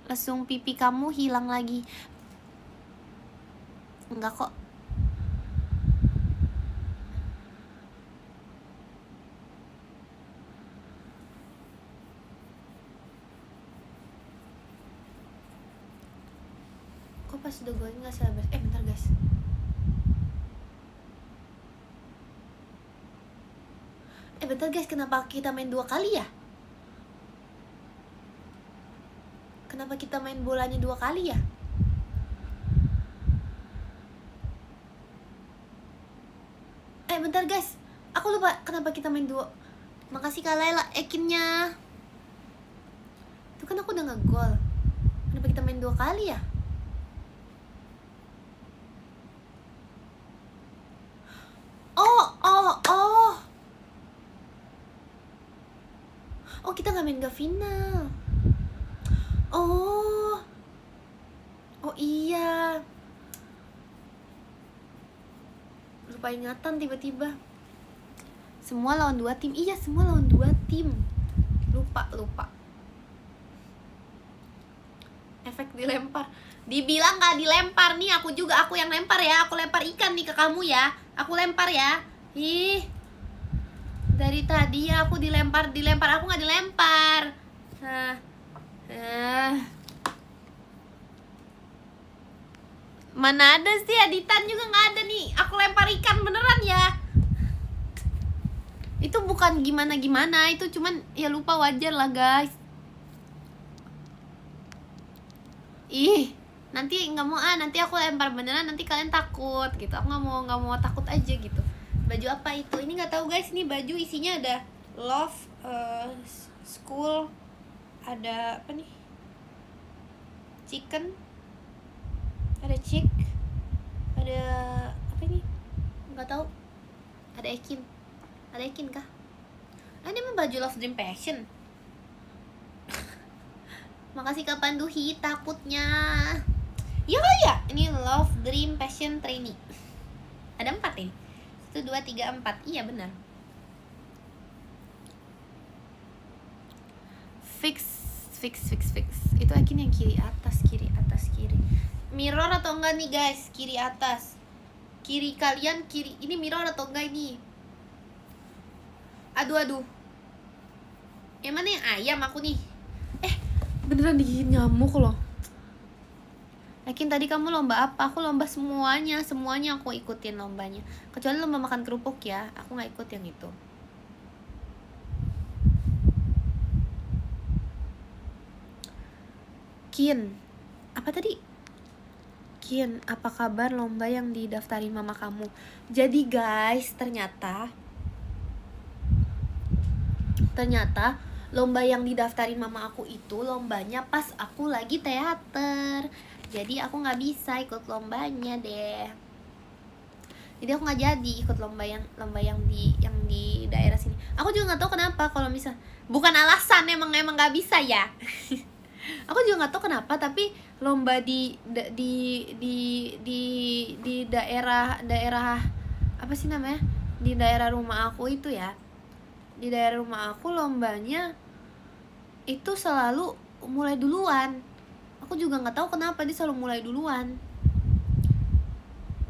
Lesung pipi kamu hilang lagi. Enggak kok. Kok pas udah gue nggak sabar. Bentar guys. Bentar guys, kenapa kita main 2 kali ya? Kenapa kita main bolanya 2 kali ya? Bentar guys, aku lupa kenapa kita main 2. Makasih Kak Laila Ekinnya. Itu kan aku udah ngegol. Kenapa kita main 2 kali ya? Oh kita nggak main ke final. Oh iya, lupa ingatan tiba-tiba. Semua lawan 2 tim. Iya semua lawan 2 tim. Lupa. Efek dilempar. Dibilang gak dilempar nih, aku yang lempar ya. Aku lempar ikan nih ke kamu ya. Aku lempar ya. Ih, dari tadi ya aku dilempar. Aku gak dilempar. Mana ada sih, editan juga gak ada nih. Aku lempar ikan beneran ya. Itu bukan gimana-gimana, itu cuman ya lupa, wajar lah guys. Ih, nanti nggak mau nanti aku lempar beneran, nanti kalian takut gitu. Aku nggak mau takut aja gitu. Baju apa itu? Ini nggak tahu guys. Ini baju isinya ada love, school, ada apa nih? Chicken, ada chick, ada apa ini? Nggak tahu. Ada Ekin kah? Ini mah baju Love Dream Passion. Makasih Kak Panduhi, takutnya. Iya kali ya? Ini Love Dream Passion Trainee. Ada 4 ini. 1, 2, 3, 4. Iya benar. Fix. Itu Ekin yang kiri atas. Mirror atau enggak nih guys? Kiri atas. Kiri kalian kiri. Ini mirror atau enggak ini? Aduh. Yang mana yang ayam aku nih? Beneran digigit nyamuk loh. Ekin tadi kamu lomba apa? Aku lomba semuanya aku ikutin lombanya. Kecuali lomba makan kerupuk ya, aku nggak ikut yang itu. Kian, apa tadi? Kian, apa kabar lomba yang didaftarin mama kamu? Jadi guys, ternyata lomba yang didaftarin mama aku itu lombanya pas aku lagi teater. Jadi aku nggak bisa ikut lombanya deh. Jadi aku nggak jadi ikut lomba yang di daerah sini. Aku juga nggak tahu kenapa, kalau misal bukan alasan, emang nggak bisa ya. Aku juga nggak tahu kenapa, tapi lomba di daerah apa sih namanya, di daerah rumah aku itu ya, di daerah rumah aku lombanya itu selalu mulai duluan. Aku juga nggak tahu kenapa dia selalu mulai duluan.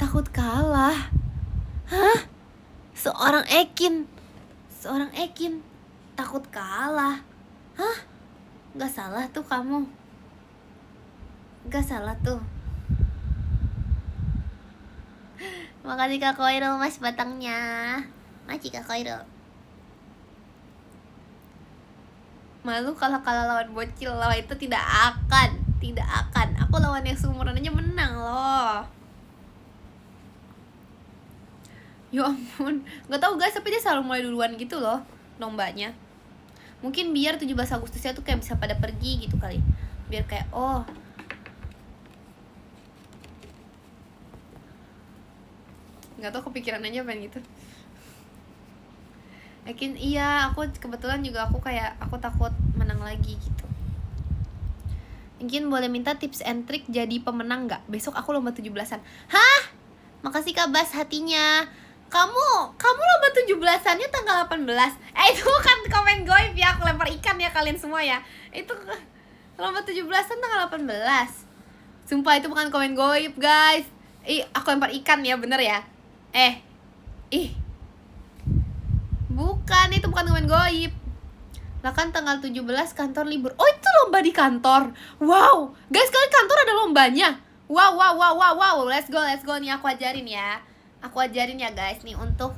Takut kalah. Hah? Seorang Ekin takut kalah. Hah? Gak salah tuh kamu. Gak salah tuh. Makasih Kak Koirul mas batangnya. Makasih Kak Koirul. Malu kalau kalah lawan bocil. Lawan itu tidak akan. Aku lawan yang seumuran aja menang loh. Ya ampun, gak tahu guys, tapi dia selalu mulai duluan gitu loh lombanya. Mungkin biar 17 Agustusnya tuh kayak bisa pada pergi gitu kali. Biar kayak nggak tahu kepikiran aja pengen gitu. Yakin iya, aku kebetulan juga aku takut menang lagi gitu. Mungkin boleh minta tips and trick jadi pemenang nggak? Besok aku lomba 17-an. Hah? Makasih Kak Bas hatinya. Kamu lomba 17-annya tanggal 18. Itu kan komen goib ya, aku lempar ikan ya kalian semua ya. Itu lomba 17-an tanggal 18. Sumpah itu bukan komen goib, guys. Aku lempar ikan ya, bener ya? Bukan, itu bukan komen goib. Lah kan tanggal 17 kantor libur. Oh, itu lomba di kantor. Wow. Guys, kalian kantor ada lombanya. Wow. Let's go nih, aku ajarin ya. Aku ajarin ya guys nih untuk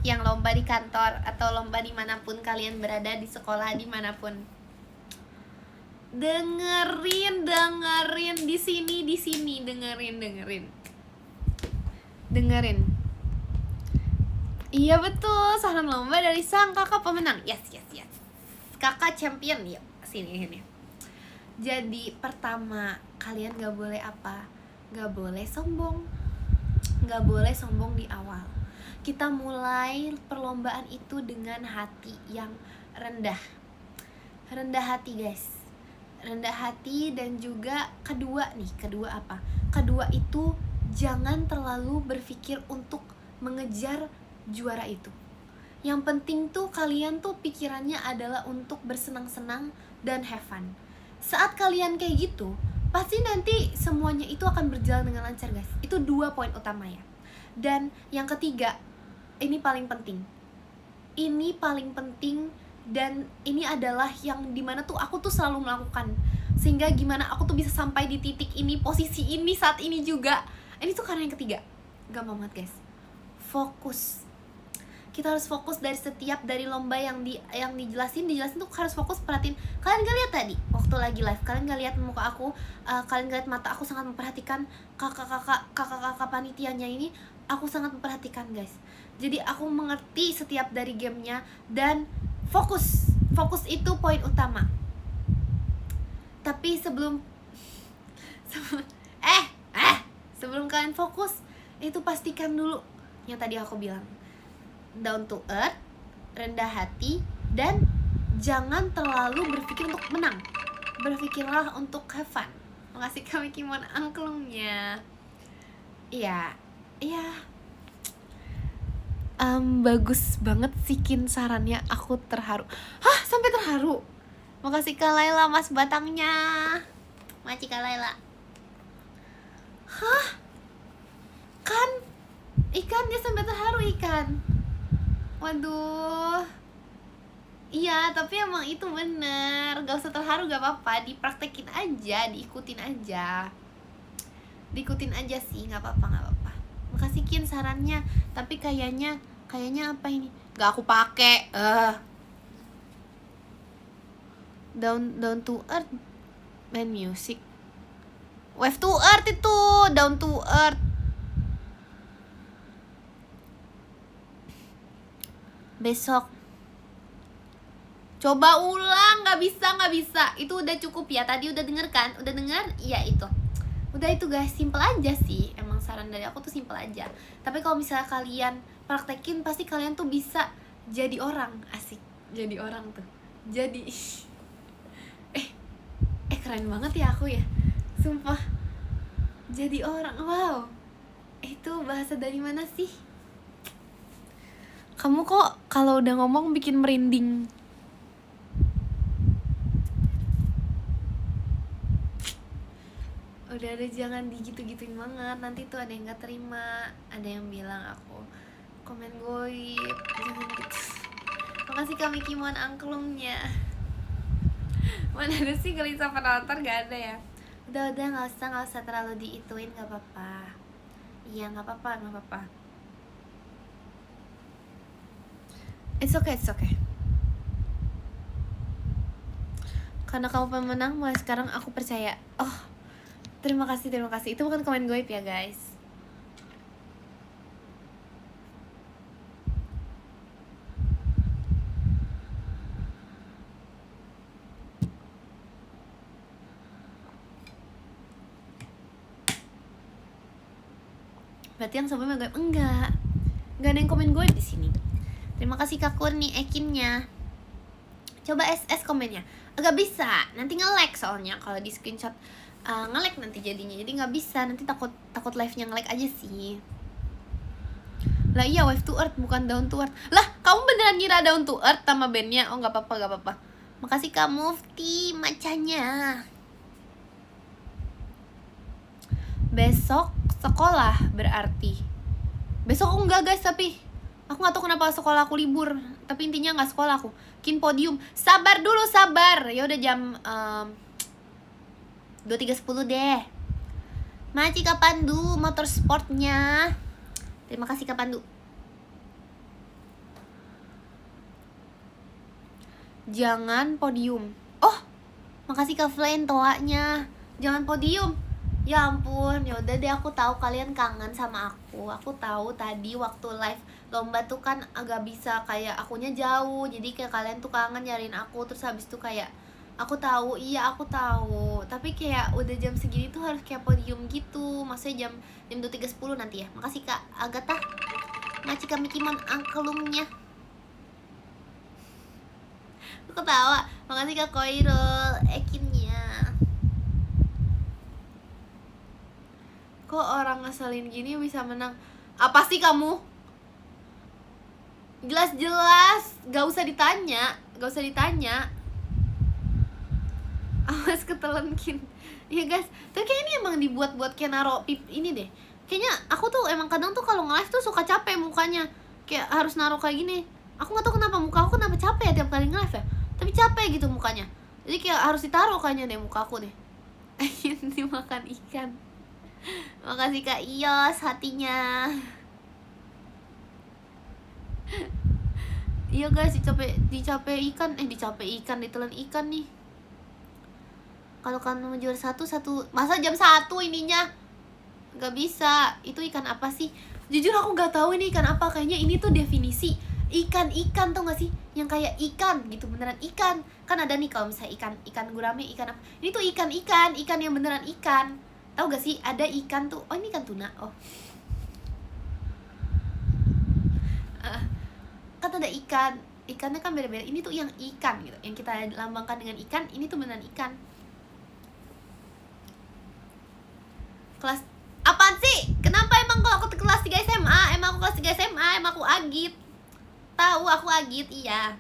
yang lomba di kantor atau lomba dimanapun kalian berada, di sekolah dimanapun. Dengerin di sini dengerin. Iya betul, saran lomba dari sang kakak pemenang. Yes. Kakak champion, yuk sini. Jadi pertama, kalian gak boleh apa? Gak boleh sombong. Gak boleh sombong di awal. Kita mulai perlombaan itu dengan hati yang rendah. Rendah hati guys. Rendah hati, dan juga kedua apa? Kedua itu jangan terlalu berpikir untuk mengejar juara itu. Yang penting tuh kalian tuh pikirannya adalah untuk bersenang-senang dan have fun. Saat kalian kayak gitu, pasti nanti semuanya itu akan berjalan dengan lancar guys. Itu 2 poin utama ya. Dan yang ketiga, ini paling penting. Dan ini adalah yang dimana tuh aku tuh selalu melakukan. Sehingga gimana aku tuh bisa sampai di titik ini, posisi ini, saat ini juga. Ini tuh karena yang ketiga. Gampang banget guys. Fokus. Kita harus fokus dari lomba yang dijelasin tuh harus fokus, perhatiin. Kalian gak lihat tadi waktu lagi live, kalian gak lihat muka aku, kalian gak lihat mata aku sangat memperhatikan kakak panitianya ini. Aku sangat memperhatikan guys. Jadi aku mengerti setiap dari gamenya, dan fokus itu poin utama. Tapi sebelum kalian fokus, itu pastikan dulu yang tadi aku bilang, down to earth, rendah hati, dan jangan terlalu berpikir untuk menang. Berpikirlah untuk have fun. Makasih kami Kimon angklungnya. Iya. Bagus banget sih Kin sarannya, aku terharu. Hah, sampai terharu. Makasih Kak Laila mas batangnya. Makasih Kak Laila. Hah? Kan ikan dia sampai terharu ikan. Waduh. Iya, tapi emang itu bener. Gak usah terharu, gak apa-apa. Dipraktekin aja, diikutin aja sih, gak apa-apa. Makasih Kin sarannya. Tapi kayaknya apa ini? Gak aku pakai. Down to earth main music. Wave to earth itu, down to earth. Besok coba ulang, nggak bisa. Itu udah cukup ya, tadi udah denger kan? Udah dengar? Iya itu. Udah itu guys, simple aja sih. Emang saran dari aku tuh simple aja. Tapi kalau misalnya kalian praktekin, pasti kalian tuh bisa jadi orang. Asik, jadi orang tuh. Jadi keren banget ya aku ya. Sumpah. Jadi orang, wow. Itu bahasa dari mana sih? Kamu kok kalau udah ngomong bikin merinding. Udah jangan digitu-gituin banget. Nanti tuh ada yang gak terima. Ada yang bilang aku komen goib. Jangan gitu. Makasih kami Kimon angklungnya. Mana ada sih gelisah penonton, gak ada ya. Udah gak usah terlalu diituin, gak apa-apa. Iya gak apa-apa. It's okay. Karena kamu pemenang, mulai sekarang aku percaya. Oh, terima kasih. Itu bukan komen goib ya guys. Berarti yang sebelumnya goib? Enggak. Gak ada yang komen gue di sini. Terima kasih Kak Kurni Ekinnya. Coba SS komennya. Agak bisa, nanti nge-lag soalnya kalau di screenshot nge-lag nanti jadinya. Jadi nggak bisa, nanti takut live-nya nge-lag aja sih. Lah iya, Wave to Earth bukan Down to Earth. Lah, kamu beneran ngira Down to Earth sama bandnya? Oh, nggak apa-apa. Makasih Kak Mufti macanya. Besok sekolah berarti. Besok enggak guys, tapi aku nggak tahu kenapa sekolah aku libur. Tapi intinya nggak sekolah aku. Kin podium. Sabar dulu, sabar. Ya udah jam 23.10 deh. Maci Kak Pandu motorsportnya. Terima kasih Kak Pandu. Jangan podium. Oh, makasih Kak Flame toanya. Jangan podium. Ya ampun, yaudah deh, aku tahu kalian kangen sama aku. Aku tahu tadi waktu live lomba tuh kan agak bisa kayak akunya jauh. Jadi kayak kalian tuh kangen nyariin aku. Terus habis itu kayak aku tahu, iya aku tahu. Tapi kayak udah jam segini tuh harus kayak podium gitu. Maksudnya jam 23.10 nanti ya. Makasih Kak Agatha. Makasih Kak Mikimon angkelumnya. Aku ketawa. Makasih Kak Koirul Ekinnya. Kok orang ngeselin gini bisa menang? Apa sih kamu? Jelas-jelas gak usah ditanya. Awas ketelan Kin. Iya guys, tapi kayak ini emang dibuat-buat kayak naro pip ini deh. Kayaknya aku tuh emang kadang tuh kalau nge-live tuh suka capek mukanya. Kayak harus naro kayak gini. Aku gak tahu kenapa muka aku kenapa capek ya tiap kali nge-live ya. Tapi capek gitu mukanya. Jadi kayak harus ditaruh kayaknya deh muka aku deh. Ini makan ikan. Makasih Kak Iyos hatinya. Iya guys, dicape ikan, ditelan ikan nih. Kalau kamu juara satu, masa jam 1 ininya? Gak bisa. Itu ikan apa sih? Jujur aku gak tahu ini ikan apa. Kayaknya ini tuh definisi ikan tuh gak sih? Yang kayak ikan gitu, beneran ikan. Kan ada nih kalau misalnya ikan gurame, ikan apa? Ini tuh ikan yang beneran ikan. Tahu gak sih ada ikan tuh? Oh ini ikan tuna. Oh. Kan ada ikannya kan beda-beda. Ini tuh yang ikan gitu, yang kita lambangkan dengan ikan. Ini tuh beneran ikan. Kelas apaan sih? Kenapa emang kalau aku kelas 3 SMA? Emang aku kelas 3 SMA, emang aku agit. Tahu aku agit, iya.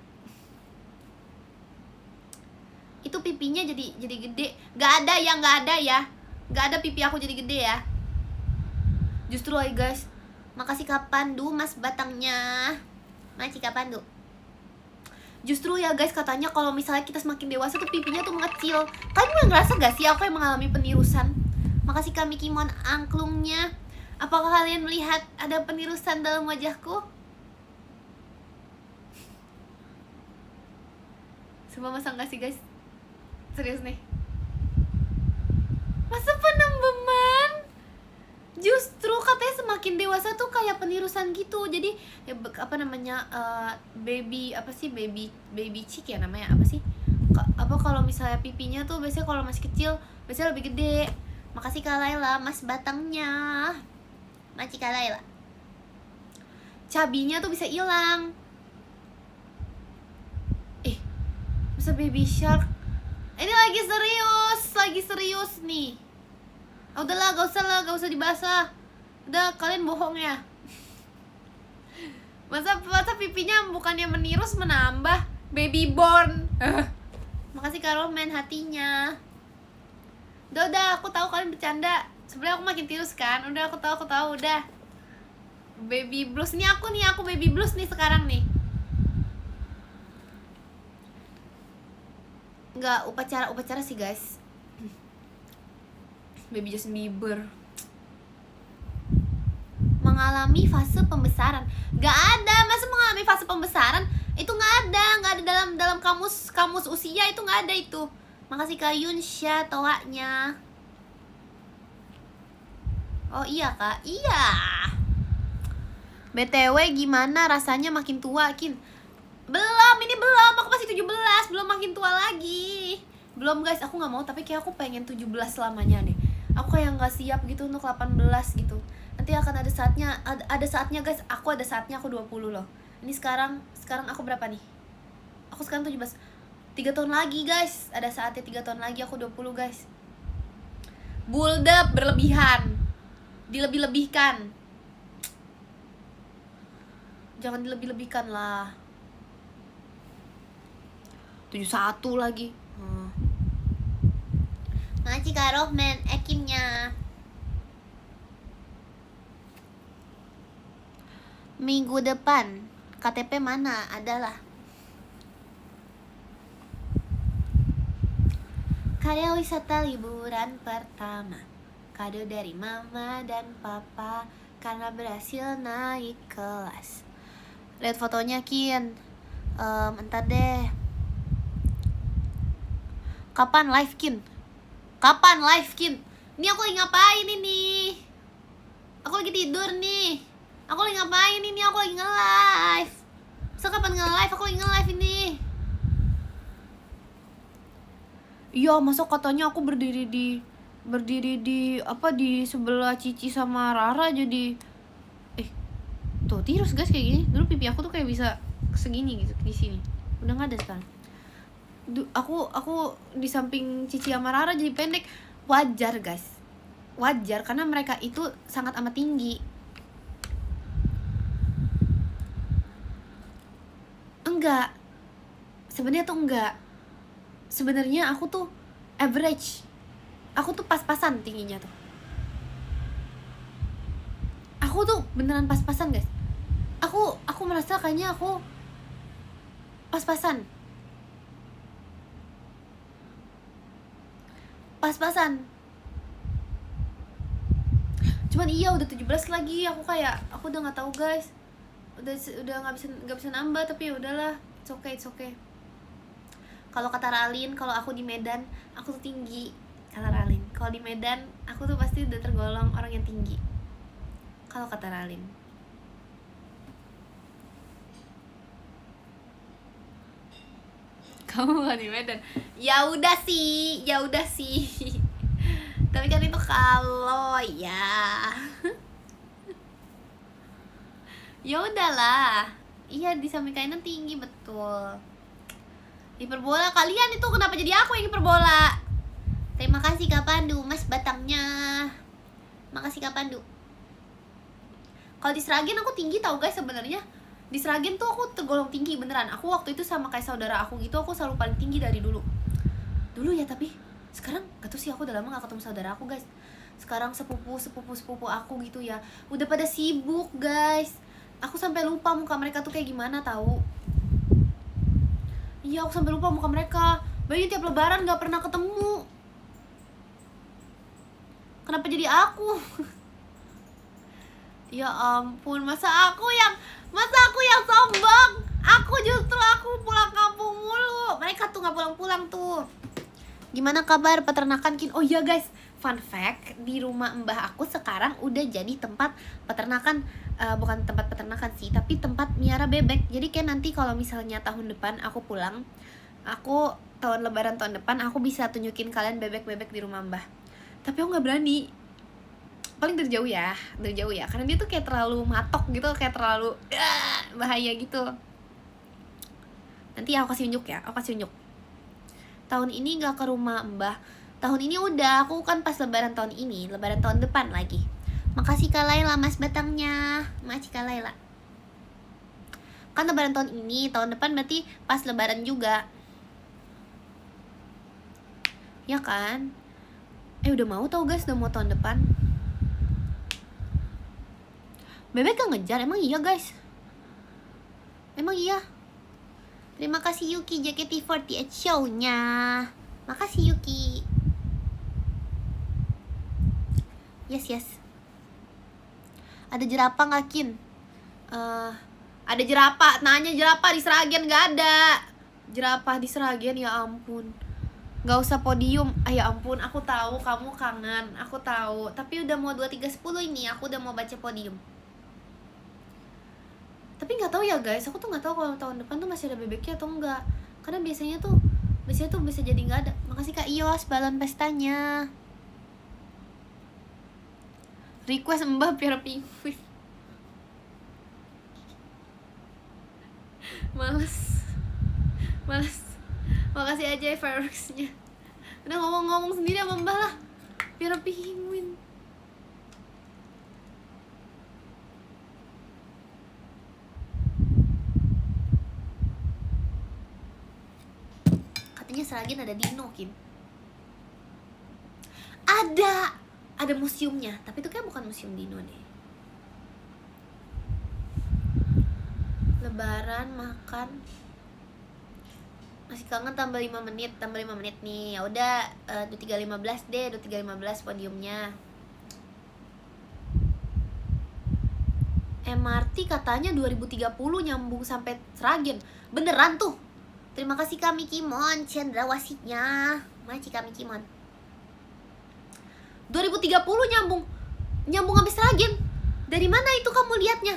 Itu pipinya jadi gede. Gak ada ya. Gak ada pipi aku jadi gede ya. Justru aja guys. Makasih Kak Pandu mas batangnya. Makasih Kak Pandu. Justru ya guys, katanya kalau misalnya kita semakin dewasa tuh pipinya tuh mengecil. Kalian yang ngerasa gak sih aku yang mengalami penirusan? Makasih Kak Mikimon angklungnya. Apakah kalian melihat ada penirusan dalam wajahku? Coba masa gak sih guys? Serius nih. Masa penambahan? Justru katanya semakin dewasa tuh kayak penirusan gitu. Jadi ya, apa namanya baby chick ya namanya apa sih? Apa kalau misalnya pipinya tuh biasanya kalau masih kecil biasanya lebih gede. Makasih Kak Laila mas batangnya. Makasih Kak Laila. Cabinya tuh bisa hilang. Masa baby shark? Ini lagi serius nih. Udahlah, gak usah dibahas. Udah, kalian bohong ya. Masa pipinya bukannya menirus menambah? Baby born. Makasih Kak Roman hatinya. Udah, aku tahu kalian bercanda. Sebenarnya aku makin tirus kan. Udah, aku tahu udah. Baby blues nih aku baby blues nih sekarang nih. Enggak upacara sih guys. Baby Justin Bieber mengalami fase pembesaran. Gak ada, masa mengalami fase pembesaran? Itu gak ada dalam kamus usia itu gak ada itu. Makasih Kak Yunsha toanya. Oh iya Kak, iya. BTW gimana rasanya makin tua Kin? Belum, aku masih 17, belum makin tua lagi. Belum guys, aku gak mau, tapi kayak aku pengen 17 selamanya deh. Aku kayak gak siap gitu untuk 18 gitu. Nanti Nanti akan ada saatnya, ada saatnya guys, aku ada saatnya aku 20 loh. Ini sekarang aku berapa nih? Aku sekarang 17. 3 tahun lagi guys, ada saatnya 3 tahun lagi aku 20 guys. Build up berlebihan, dilebih-lebihkan. Jangan dilebih-lebihkan lah. 71 lagi. Makasih Kak Rohman, akhirnya minggu depan KTP mana? Adalah karya wisata liburan pertama, kado dari mama dan papa karena berhasil naik kelas. Lihat fotonya Kin. Entar deh. Kapan live Kin? Kapan live Kin? Ini aku lagi ngapain ini? Aku lagi tidur nih. Aku lagi ngapain ini? Aku lagi nge-live. So kapan nge-live? Aku lagi nge-live ini. Iya, masa katanya aku berdiri di apa di sebelah Cici sama Rara jadi tuh tirus guys kayak gini. Dulu pipi aku tuh kayak bisa segini gitu di sini. Udah nggak ada sekarang. Aku di samping Cici sama Rara jadi pendek. Wajar guys, wajar karena mereka itu sangat amat tinggi. Enggak, sebenarnya tuh enggak. Sebenarnya aku tuh average. Aku tuh pas-pasan tingginya tuh. Aku tuh beneran pas-pasan guys. Aku merasa kayaknya aku pas-pasan. Pas-pasan. Cuman iya udah 17 lagi. Aku udah nggak tahu guys. Udah nggak bisa nambah, tapi ya udahlah. It's okay. Kalau kata Ralin, kalau aku di Medan, aku tuh tinggi. Kata Ralin, kalau di Medan, aku tuh pasti udah tergolong orang yang tinggi. Kalau kata Ralin. Kamu bukan di Medan. Ya udah sih. Tapi kan itu kalau ya. Ya udahlah. Iya, di samping kalian tinggi betul. Hiperbola kalian itu kenapa jadi aku yang hiperbola? Terima kasih Kak Pandu, Mas batangnya. Makasih Kak Pandu. Kalau di Sragen aku tinggi tau guys sebenarnya. Di Sragen tuh aku tergolong tinggi beneran. Aku waktu itu sama kayak saudara aku gitu, aku selalu paling tinggi dari dulu ya. Tapi sekarang gak tau sih, aku udah lama gak ketemu saudara aku guys. Sekarang sepupu aku gitu ya udah pada sibuk guys. Aku sampai lupa muka mereka tuh kayak gimana tahu. Iya, aku sampai lupa muka mereka. Bayangin tiap lebaran gak pernah ketemu. Kenapa jadi aku? Ya ampun, masa aku yang sombong. Aku pulang kampung mulu. Mereka tuh gak pulang-pulang tuh. Gimana kabar peternakan Kin? Oh iya guys, fun fact, di rumah mbah aku sekarang udah jadi tempat peternakan. Bukan tempat peternakan sih, tapi tempat miara bebek. Jadi kayak nanti kalau misalnya tahun depan aku pulang, lebaran tahun depan aku bisa tunjukin kalian bebek-bebek di rumah mbah. Tapi aku gak berani. Paling dari jauh ya, karena dia tuh kayak terlalu matok gitu, kayak terlalu bahaya gitu. Nanti aku kasih unjuk. Tahun ini gak ke rumah mbah. Tahun ini udah, aku kan pas lebaran tahun ini, lebaran tahun depan lagi. Makasih Kak Laila, Mas batangnya. Makasih Kak Laila. Kan lebaran tahun ini, tahun depan berarti pas lebaran juga. Ya kan? Udah mau tau guys, udah mau tahun depan. Bebek gak ngejar, emang iya guys? Emang iya? Terima kasih Yuki JKT48 show-nya. Makasih Yuki. Yes. Ada jerapah gak Kin? Ada jerapah, nanya jerapah di Sragen gak ada. Jerapah di Sragen, ya ampun. Gak usah podium, ya ampun, aku tahu kamu kangen, aku tahu. Tapi udah mau 23.10 ini, aku udah mau baca podium. Tapi nggak tahu ya guys, aku tuh nggak tahu kalau tahun depan tuh masih ada bebeknya atau enggak. Karena biasanya tuh bisa jadi nggak ada. Makasih Kak Ios balon pestanya. Request Mbah piara penguin. Males. Makasih aja ya fireworksnya. Udah ngomong-ngomong sendiri sama Mbah lah. Piara penguin. Katanya Seragen ada dino, Kim. Ada museumnya, tapi itu kayak bukan museum dino deh. Lebaran makan masih kangen, tambah 5 menit nih. Ya udah 23.15 deh, 23.15 podiumnya. MRT katanya 2030 nyambung sampai Seragen. Beneran tuh. Terima kasih kami Kimon, cendrawasihnya. Maci kami Kimon. 2030 nyambung sampai Seragen. Dari mana itu kamu lihatnya?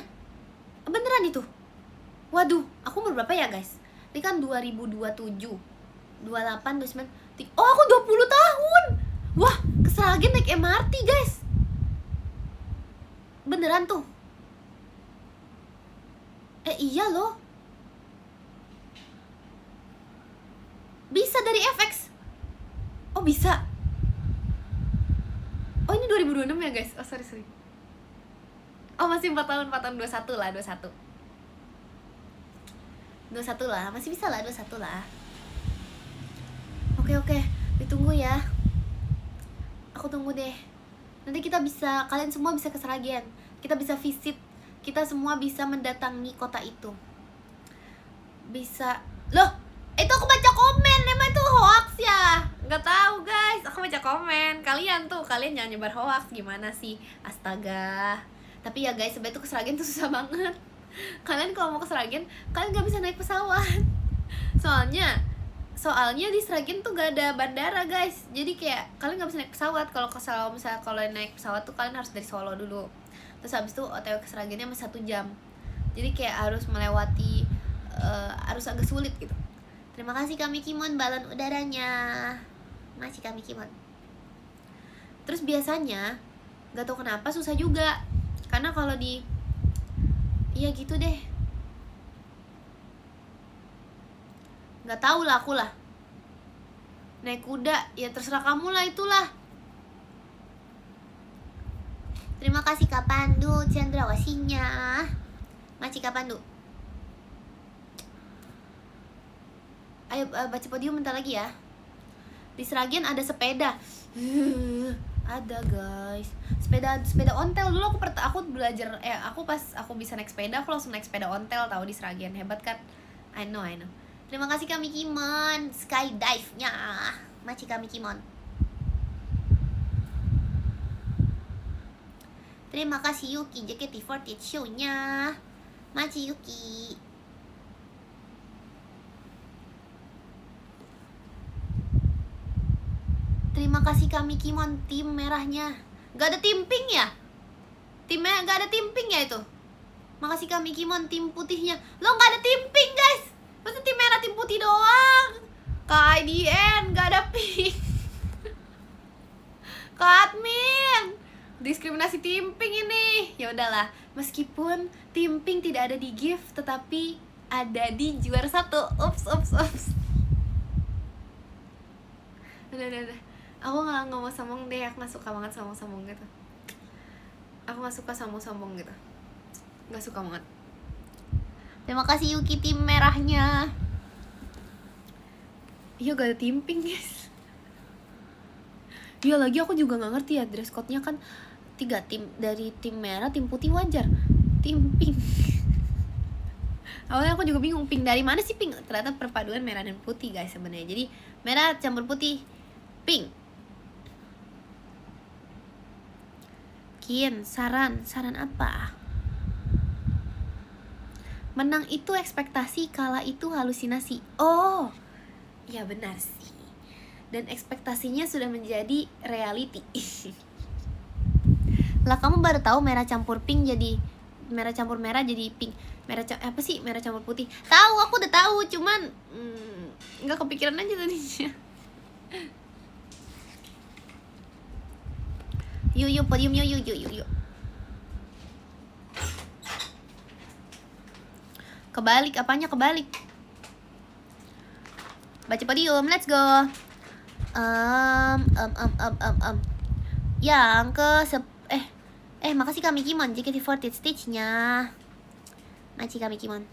Beneran itu? Waduh, aku umur berapa ya guys? Ini kan 2027, 28, 29. Oh, aku 20 tahun. Wah, ke Seragen naik MRT guys. Beneran tuh. Iya loh. Bisa dari FX. Oh bisa. Oh ini 2026 ya guys. Oh sorry. Oh masih 4 tahun 21 lah, 21 lah, masih bisa lah, 21 lah. Oke, ditunggu ya. Aku tunggu deh. Nanti kalian semua bisa ke Seragen. Kita bisa visit. Kita semua bisa mendatangi kota itu. Bisa. Loh, itu aku baca komen. Emang itu hoax ya? Nggak tahu guys, aku baca komen. Kalian jangan nyebar hoax. Gimana sih? Astaga. Tapi ya guys, sebenarnya tuh ke Seragen tuh susah banget. Kalian kalau mau ke Seragen, kalian nggak bisa naik pesawat. Soalnya di Seragen tuh gak ada bandara guys. Jadi kayak kalian nggak bisa naik pesawat. Misalnya kalau naik pesawat tuh kalian harus dari Solo dulu. Terus habis itu OTW ke Seragennya masih 1 jam. Jadi kayak harus melewati harus agak sulit gitu. Terima kasih kami Kimon balon udaranya. Masih kami Kimon. Terus biasanya gak tau kenapa susah juga. Karena kalau iya gitu deh. Gak tau lah aku lah. Naik kuda, ya terserah kamu lah itulah. Terima kasih Kak Pandu, cendrawasihnya. Masih Kak Pandu. Ayo baca podium bentar lagi ya. Di Seragen ada sepeda. Ada guys. Sepeda ontel dulu aku belajar pas aku bisa naik sepeda, aku langsung naik sepeda ontel tahu di Seragen. Hebat kan? I know. Terima kasih kami Kimon, skydive-nya. Masih kami Kimon. Terima kasih Yuki, JKT48 show-nya. Masih Yuki. Terima kasih kami Kimon, tim merahnya. Gak ada tim pink ya? Timnya gak ada tim pink ya itu? Makasih kami Kimon, tim putihnya. Lo gak ada tim pink guys. Maksudnya tim merah, tim putih doang. Kak IDN gak ada pink. Kak admin, diskriminasi tim pink ini. Ya udahlah, meskipun tim pink tidak ada di gift, tetapi ada di juara 1. Ups. Udah. Aku gak mau sombong deh, aku gak suka banget sombong gitu. Aku gak suka sombong gitu. Gak suka banget. Terima kasih Yuki, tim merahnya. Iya gak ada tim pink guys. Iya lagi aku juga gak ngerti ya, dress code-nya kan 3 tim. Dari tim merah, tim putih wajar. Tim pink. Awalnya aku juga bingung, pink dari mana sih pink? Ternyata perpaduan merah dan putih guys sebenarnya. Jadi merah campur putih, pink. Kian, saran apa? Menang itu ekspektasi, kalah itu halusinasi. Oh, ya benar sih. Dan ekspektasinya sudah menjadi reality. Lah kamu baru tahu merah campur pink jadi merah campur merah jadi pink. Merah campur putih. Tahu, aku udah tahu, cuman nggak kepikiran aja tadinya. Yuk podium yuk. Kebalik, apanya kebalik? Baca podium, let's go. Yang makasih Kami Kimon JKT48 stage-nya. Makasih Kami Kimon.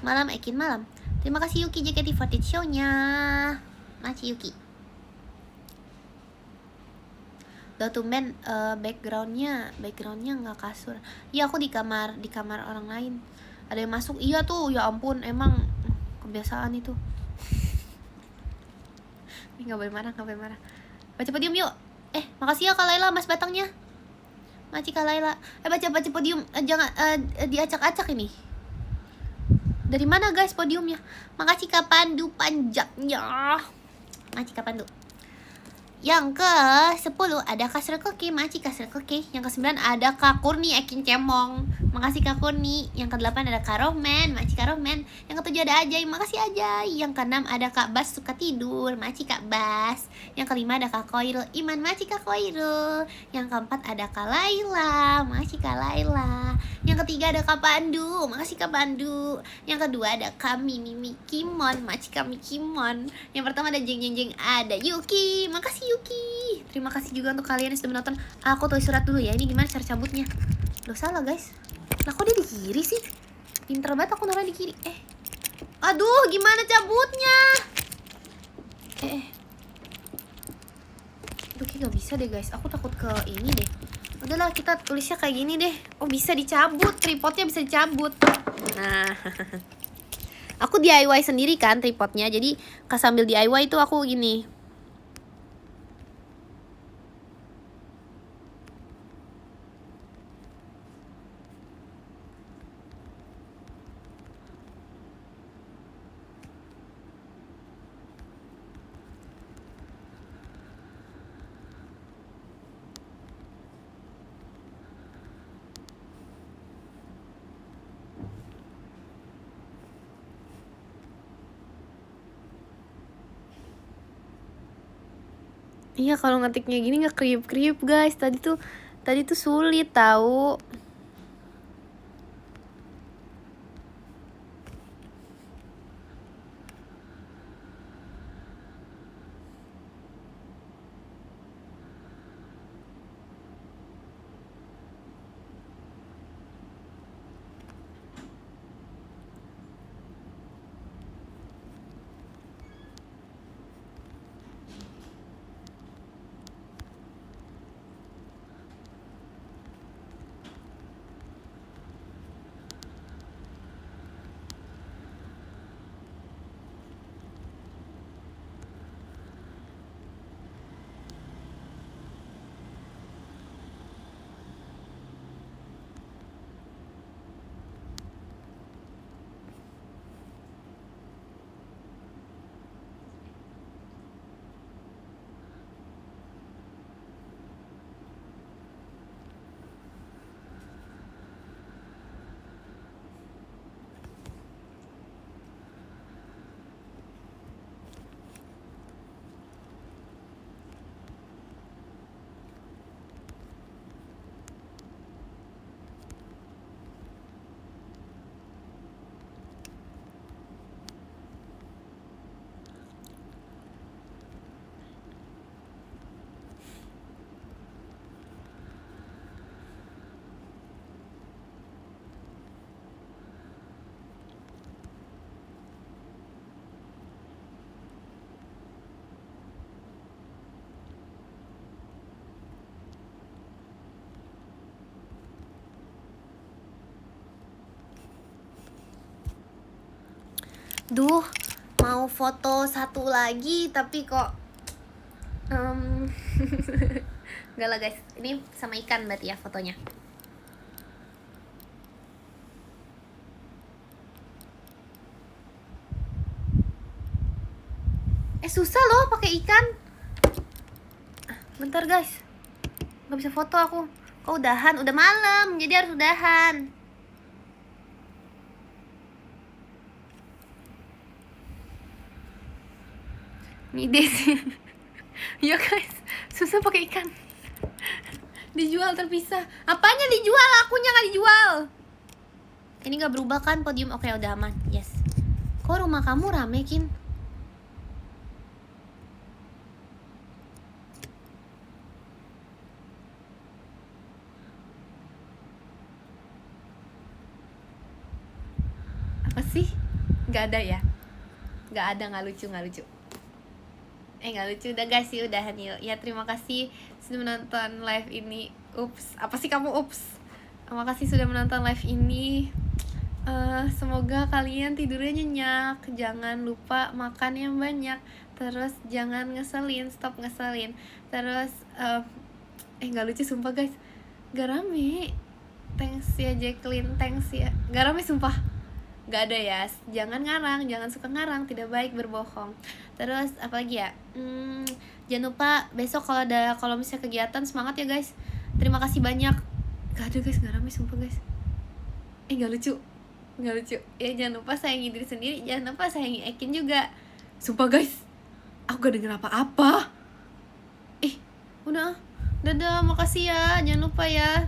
Malam Ekin malam. Terima kasih Yuki JKT48 show-nya. Makasih Yuki. Tumben backgroundnya nggak kasur. Iya aku di kamar orang lain. Ada yang masuk. Iya tuh, ya ampun, emang kebiasaan itu. Nggak boleh marah. Baca podium yuk. Makasih ya Kak Laila mas batangnya. Makasih Kak Laila. Baca podium. Jangan diacak-acak ini. Dari mana guys podiumnya? Makasih Kak Pandu panjangnya. Makasih Kak Pandu. Yang ke-10 ada Kak Serkoki, makasih Kak Serkoki. Yang ke-9 ada Kak Kurni Ekin Cemong. Makasih Kak Kurni. Yang ke-8 ada Kak Rohman, makasih Kak Rohman. Yang ke-7 ada Ajay, makasih Ajay. Yang ke-6 ada Kak Bas suka tidur, makasih Kak Bas. Yang ke-5 ada Kak Koirul Iman, makasih Kak Koirul. Yang ke-4 ada Kak Laila, makasih Kak Laila. Yang ke-3 ada Kak Pandu, makasih Kak Pandu. Yang kedua ada kami Mimi Kimon, makasih kami Kimon. Yang pertama ada Jeng, ada Yuki, makasih Yuki. Terima kasih juga untuk kalian yang sudah menonton. Aku tulis surat dulu ya. Ini gimana cara cabutnya? Loh salah guys. Lah kok dia di kiri sih? Pinter banget aku naruh di kiri. Aduh gimana cabutnya? Aduh kayak gak bisa deh guys. Aku takut ke ini deh. Udahlah kita tulisnya kayak gini deh. Oh bisa dicabut. Tripodnya bisa dicabut. Nah aku DIY sendiri kan tripodnya. Jadi sambil DIY itu aku gini. Iya kalau ngetiknya gini nggak kriip guys. Tadi tuh sulit tahu. Duh, mau foto satu lagi tapi kok enggak lah guys. Ini sama ikan berarti ya fotonya. Susah loh pakai ikan. Bentar guys. Nggak bisa foto aku. Kok udahan? Udah malam, jadi harus udahan. Mide sih. Ya guys, susah pakai ikan. Dijual terpisah. Apanya dijual? Akunya nggak dijual. Ini nggak berubah kan podium? Oke, udah aman. Yes. Kok rumah kamu rame, Kin? Apa sih? Nggak ada ya? Nggak ada, nggak lucu, nggak lucu. Nggak lucu. Udah guys, sih udahan yuk. Ya terima kasih sudah menonton live ini. Ups, apa sih kamu ups? Terima kasih sudah menonton live ini. Semoga kalian tidurnya nyenyak. Jangan lupa makan yang banyak. Terus jangan ngeselin, stop ngeselin. Terus nggak lucu sumpah guys. Gak rame. Thanks ya Jacqueline, thanks ya. Gak rame sumpah. Gak ada ya. Jangan ngarang, jangan suka ngarang, tidak baik berbohong. Terus apa lagi ya? Jangan lupa besok kalau misalnya kegiatan semangat ya guys. Terima kasih banyak. Gak ada guys, gak rame sumpah guys. Gak lucu. Gak lucu. Ya jangan lupa sayangi diri sendiri, jangan lupa sayangi Ekin juga. Sumpah guys, aku gak denger apa-apa. Udah. Dadah, makasih ya. Jangan lupa ya.